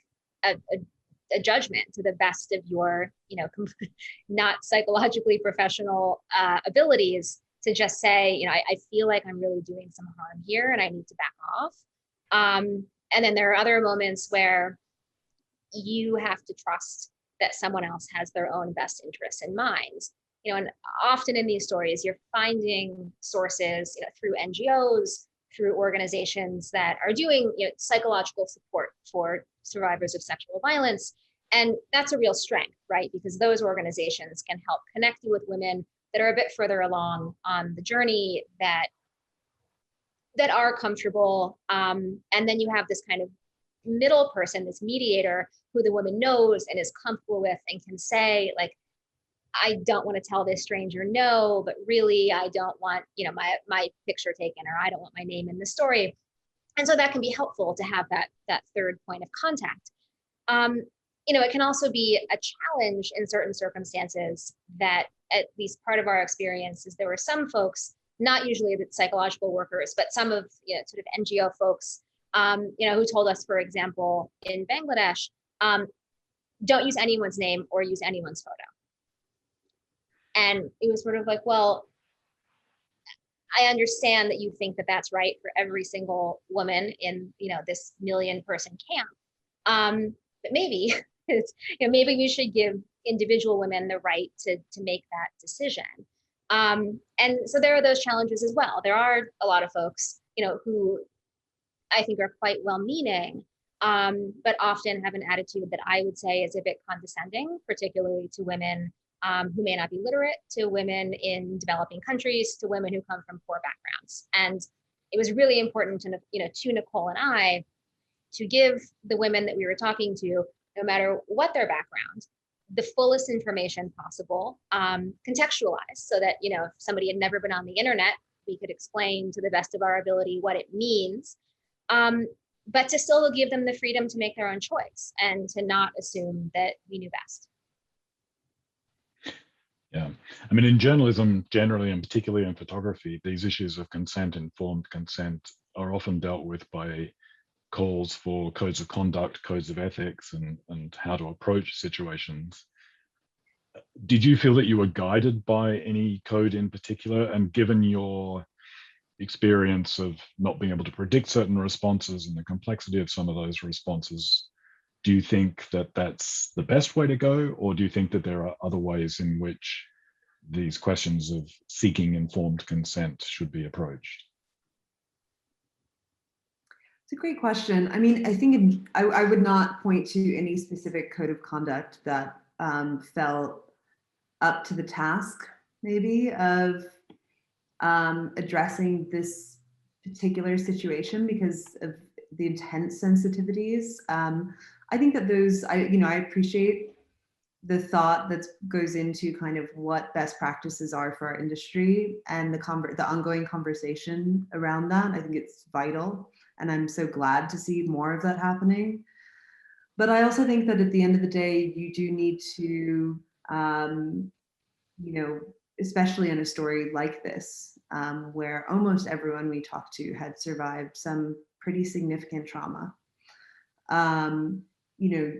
a judgment to the best of your, not psychologically professional abilities, to just say, I feel like I'm really doing some harm here and I need to back off. And then there are other moments where you have to trust that someone else has their own best interests in mind. And often in these stories, you're finding sources, through NGOs, through organizations that are doing psychological support for survivors of sexual violence. And that's a real strength, right? Because those organizations can help connect you with women that are a bit further along on the journey, that are comfortable. And then you have this kind of middle person, this mediator, who the woman knows and is comfortable with and can say, like, I don't want to tell this stranger no, but really I don't want, my picture taken, or I don't want my name in the story. And so that can be helpful to have that third point of contact. It can also be a challenge in certain circumstances, that at least part of our experience is there were some folks, not usually the psychological workers, but some of sort of NGO folks, who told us, for example, in Bangladesh, don't use anyone's name or use anyone's photo. And it was sort of like, well, I understand that you think that that's right for every single woman in, this 1 million person camp. But maybe maybe we should give individual women the right to make that decision. And so there are those challenges as well. There are a lot of folks, who I think are quite well-meaning, but often have an attitude that I would say is a bit condescending, particularly to women who may not be literate, to women in developing countries, to women who come from poor backgrounds. And it was really important to Nichole and I to give the women that we were talking to, no matter what their background, the fullest information possible, contextualized, so that, if somebody had never been on the internet, we could explain to the best of our ability what it means, but to still give them the freedom to make their own choice and to not assume that we knew best. Yeah, I mean, in journalism generally, and particularly in photography, these issues of consent, informed consent, are often dealt with by calls for codes of conduct, codes of ethics, and how to approach situations. Did you feel that you were guided by any code in particular? And given your experience of not being able to predict certain responses and the complexity of some of those responses, do you think that that's the best way to go? Or do you think that there are other ways in which these questions of seeking informed consent should be approached? It's a great question. I mean, I think I would not point to any specific code of conduct that fell up to the task, maybe, of addressing this particular situation because of the intense sensitivities. I think that I appreciate the thought that goes into kind of what best practices are for our industry and the ongoing conversation around that. I think it's vital, and I'm so glad to see more of that happening. But I also think that at the end of the day, you do need to, especially in a story like this, where almost everyone we talked to had survived some pretty significant trauma. You know,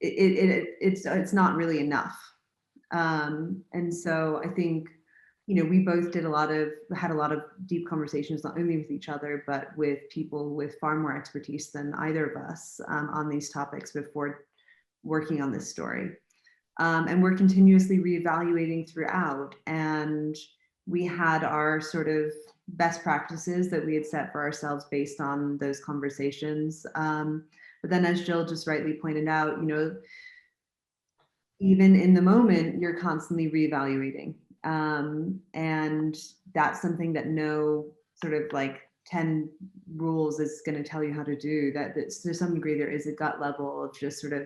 it's not really enough. And so I think, you know, we both had a lot of deep conversations, not only with each other, but with people with far more expertise than either of us on these topics before working on this story. And we're continuously reevaluating throughout. And we had our sort of best practices that we had set for ourselves based on those conversations. But then, as Jill just rightly pointed out, you know, even in the moment, you're constantly reevaluating. And that's something that no sort of like 10 rules is going to tell you how to do. That to some degree, there is a gut level of just sort of,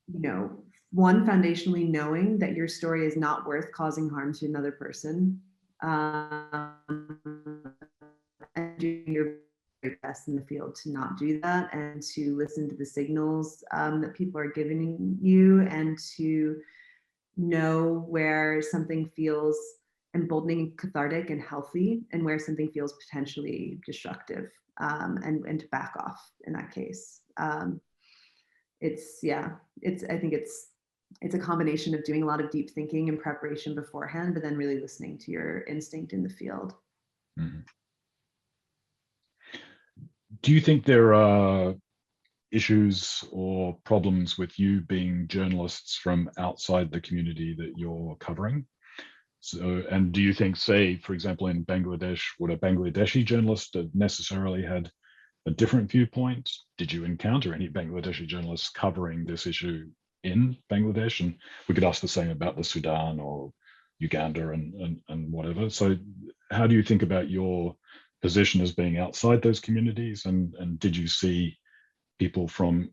you know, one, foundationally knowing that your story is not worth causing harm to another person. And doing your very best in the field to not do that, and to listen to the signals that people are giving you, and to know where something feels emboldening, cathartic, and healthy, and where something feels potentially destructive, and to back off in that case. I think it's a combination of doing a lot of deep thinking and preparation beforehand, but then really listening to your instinct in the field. Mm-hmm. Do you think there are issues or problems with you being journalists from outside the community that you're covering? So, and do you think, say, for example, in Bangladesh, would a Bangladeshi journalist have necessarily had a different viewpoint? Did you encounter any Bangladeshi journalists covering this issue in Bangladesh? And we could ask the same about the Sudan or Uganda and whatever. So how do you think about your position as being outside those communities? And did you see people from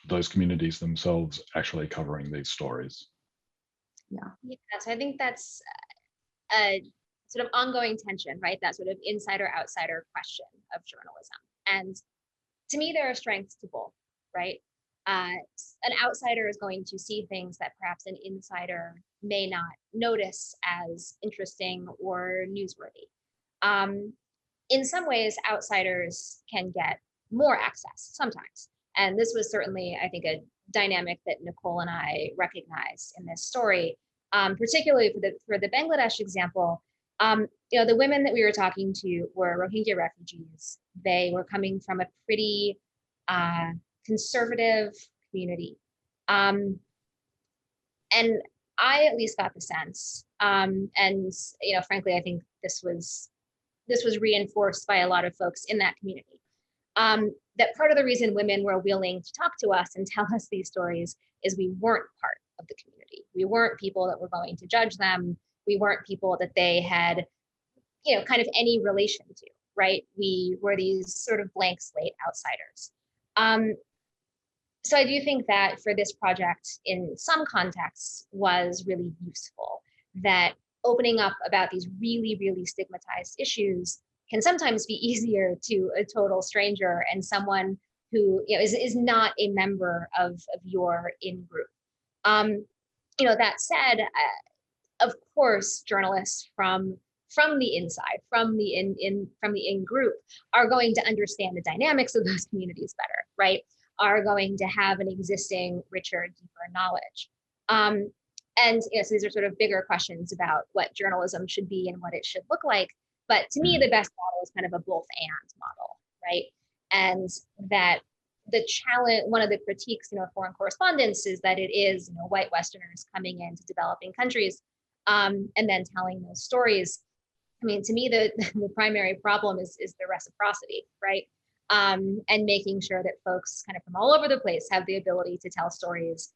those communities themselves actually covering these stories? Yeah, so I think that's a sort of ongoing tension, right? That sort of insider-outsider question of journalism. And to me, there are strengths to both, right? An outsider is going to see things that perhaps an insider may not notice as interesting or newsworthy. In some ways, outsiders can get more access sometimes. And this was certainly, I think, a dynamic that Nichole and I recognized in this story, particularly for the Bangladesh example. You know, the women that we were talking to were Rohingya refugees. They were coming from a pretty conservative community. And I at least got the sense, and you know, frankly, I think this was reinforced by a lot of folks in that community, that part of the reason women were willing to talk to us and tell us these stories is we weren't part of the community. We weren't people that were going to judge them. We weren't people that they had, you know, kind of any relation to, right? We were these sort of blank slate outsiders. So I do think that for this project, in some contexts, was really useful, that opening up about these really, really stigmatized issues can sometimes be easier to a total stranger and someone who, you know, is not a member of your in-group. You know, that said, of course, journalists from the inside, from the in-group, are going to understand the dynamics of those communities better, right? Are going to have an existing, richer, deeper knowledge. And you know, so these are sort of bigger questions about what journalism should be and what it should look like. But to me, the best model is kind of a both and model, right? And that the challenge, one of the critiques, you know, of foreign correspondence is that it is, you know, white Westerners coming into developing countries and then telling those stories. I mean, to me, the primary problem is the reciprocity, right? And making sure that folks kind of from all over the place have the ability to tell stories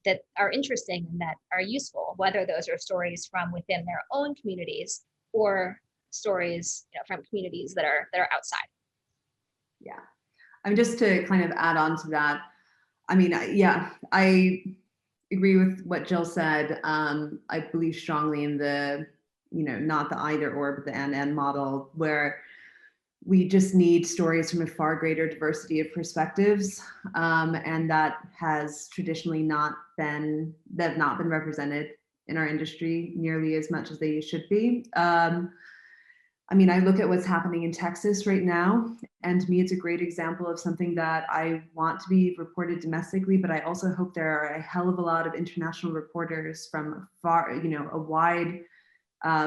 that are interesting and that are useful, whether those are stories from within their own communities or stories, you know, from communities that are outside. Yeah, I mean, just to kind of add on to that, I mean, yeah, I agree with what Jill said. I believe strongly in the, you know, not the either or, but the and model, where we just need stories from a far greater diversity of perspectives, and that has traditionally not been represented in our industry nearly as much as they should be. I mean, I look at what's happening in Texas right now, and to me, it's a great example of something that I want to be reported domestically, but I also hope there are a hell of a lot of international reporters from far, you know, a wide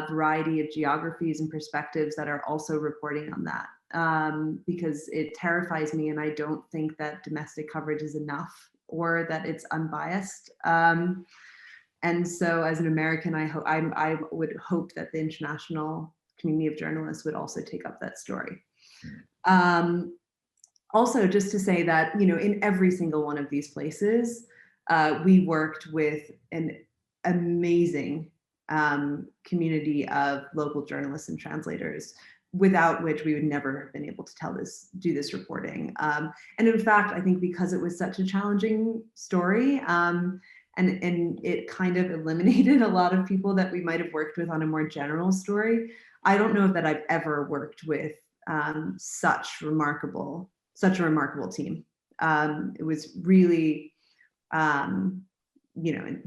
variety of geographies and perspectives that are also reporting on that, because it terrifies me, and I don't think that domestic coverage is enough or that it's unbiased. And so, as an American, I would hope that the international community of journalists would also take up that story. Also, just to say that, you know, in every single one of these places, we worked with an amazing community of local journalists and translators, without which we would never have been able to do this reporting. And in fact, I think because it was such a challenging story, and it kind of eliminated a lot of people that we might have worked with on a more general story, I don't know that I've ever worked with such a remarkable team. It was really, you know,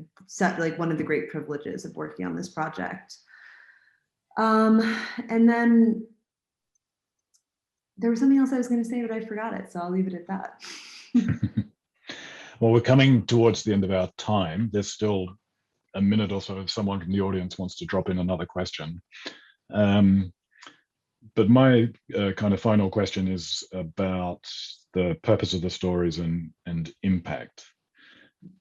like one of the great privileges of working on this project. And then there was something else I was going to say, but I forgot it, so I'll leave it at that. Well, we're coming towards the end of our time. There's still a minute or so if someone from the audience wants to drop in another question. But my kind of final question is about the purpose of the stories and impact.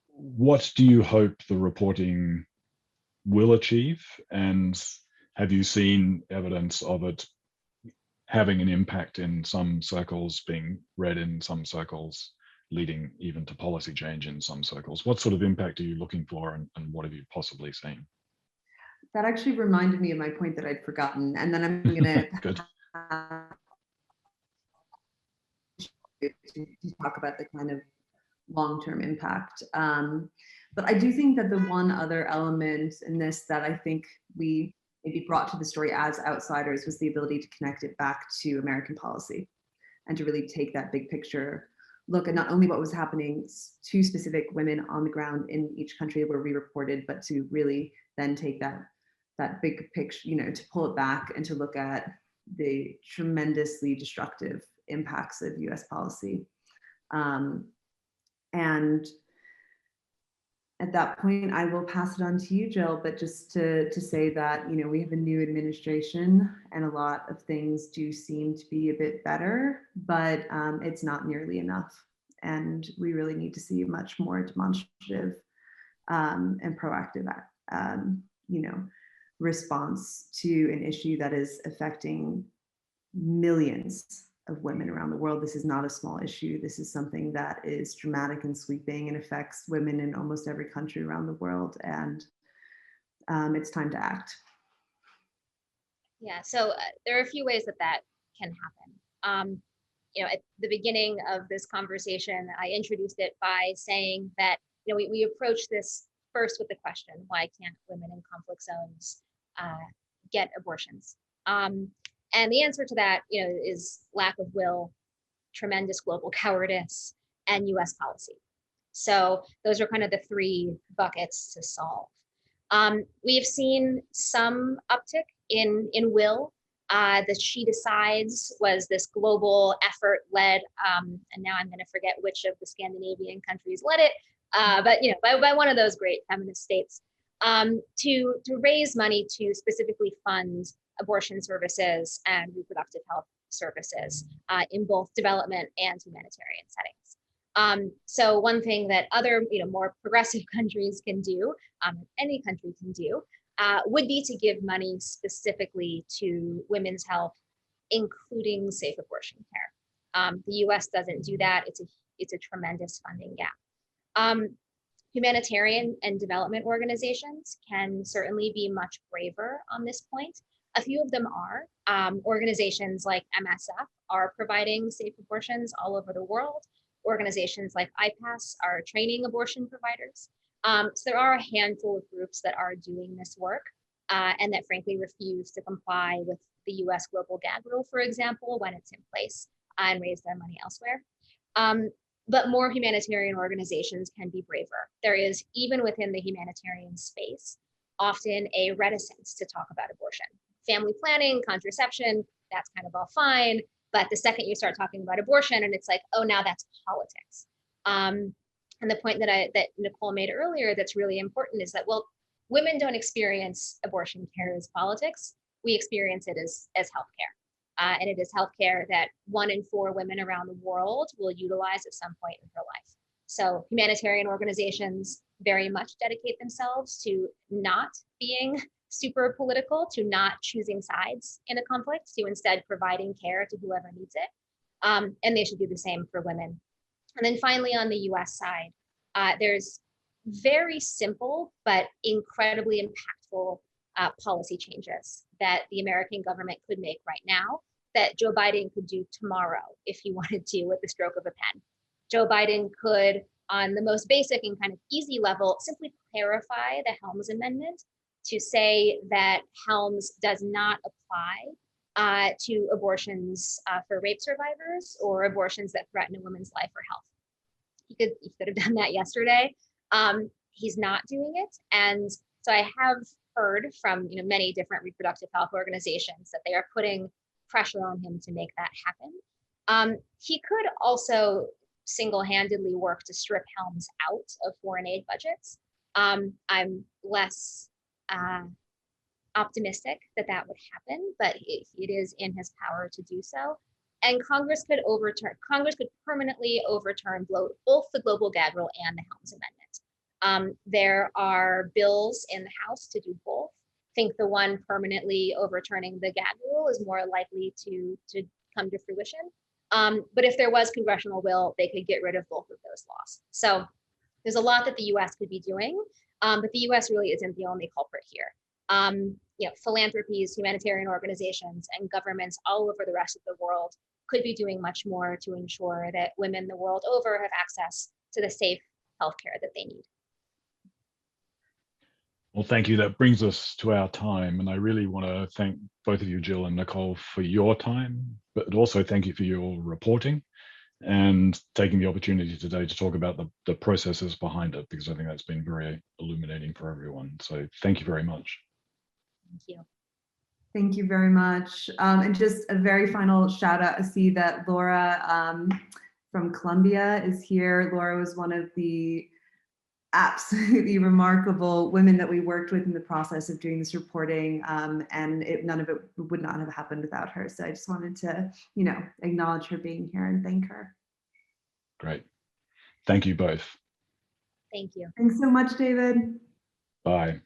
What do you hope the reporting will achieve? And have you seen evidence of it having an impact in some circles, being read in some circles, leading even to policy change in some circles? What sort of impact are you looking for, and what have you possibly seen? That actually reminded me of my point that I'd forgotten, and then I'm going to talk about the kind of long-term impact. But I do think that the one other element in this that I think we maybe brought to the story as outsiders was the ability to connect it back to American policy, and to really take that big picture look at not only what was happening to specific women on the ground in each country where we reported, but to really then take that big picture, you know, to pull it back and to look at the tremendously destructive impacts of US policy. And at that point, I will pass it on to you, Jill, but just to say that, you know, we have a new administration and a lot of things do seem to be a bit better, but it's not nearly enough. And we really need to see a much more demonstrative and proactive, you know, response to an issue that is affecting millions of women around the world. This is not a small issue. This is something that is dramatic and sweeping and affects women in almost every country around the world. And it's time to act. Yeah, so there are a few ways that can happen. You know, at the beginning of this conversation, I introduced it by saying that, you know, we approach this first with the question, why can't women in conflict zones get abortions? And the answer to that, you know, is lack of will, tremendous global cowardice, and US policy. So those are kind of the three buckets to solve. We've seen some uptick in will. The She Decides was this global effort led, and now I'm going to forget which of the Scandinavian countries led it, but you know, by one of those great feminist states, to raise money to specifically fund abortion services and reproductive health services in both development and humanitarian settings. So one thing that other, you know, more progressive countries can do, any country can do, would be to give money specifically to women's health, including safe abortion care. The US doesn't do that. It's a tremendous funding gap. Humanitarian and development organizations can certainly be much braver on this point. A few of them are. Organizations like MSF are providing safe abortions all over the world. Organizations like IPAS are training abortion providers. So there are a handful of groups that are doing this work and that frankly refuse to comply with the US global gag rule, for example, when it's in place, and raise their money elsewhere. But more humanitarian organizations can be braver. There is, even within the humanitarian space, often a reticence to talk about abortion family planning, contraception, that's kind of all fine. But the second you start talking about abortion, and it's like, oh, now that's politics. And the point that Nichole made earlier that's really important is that, well, women don't experience abortion care as politics. We experience it as healthcare. And it is healthcare that 1 in 4 women around the world will utilize at some point in her life. So humanitarian organizations very much dedicate themselves to not being super political, to not choosing sides in a conflict, to instead providing care to whoever needs it. And they should do the same for women. And then finally, on the US side, there's very simple but incredibly impactful policy changes that the American government could make right now that Joe Biden could do tomorrow if he wanted to with the stroke of a pen. Joe Biden could, on the most basic and kind of easy level, simply clarify the Helms Amendment to say that Helms does not apply to abortions for rape survivors or abortions that threaten a woman's life or health. He could have done that yesterday. He's not doing it. And so I have heard from many different reproductive health organizations that they are putting pressure on him to make that happen. He could also single-handedly work to strip Helms out of foreign aid budgets. I'm less optimistic that would happen, but it is in his power to do so. And Congress could permanently overturn both the global gag rule and the Helms Amendment. There are bills in the House to do both. I think the one permanently overturning the gag rule is more likely to come to fruition. But if there was congressional will, they could get rid of both of those laws. So there's a lot that the US could be doing, but the US really isn't the only culprit here. Philanthropies, humanitarian organizations, and governments all over the rest of the world could be doing much more to ensure that women the world over have access to the safe healthcare that they need. Well, thank you. That brings us to our time. And I really want to thank both of you, Jill and Nichole, for your time, but also thank you for your reporting and taking the opportunity today to talk about the processes behind it, because I think that's been very illuminating for everyone. So thank you very much. Thank you. Thank you very much. And just a very final shout out. I see that Laura from Colombia is here. Laura was one of the absolutely remarkable women that we worked with in the process of doing this reporting, and none of it would not have happened without her. So I just wanted to, acknowledge her being here and thank her. Great. Thank you both. Thank you. Thanks so much, David. Bye.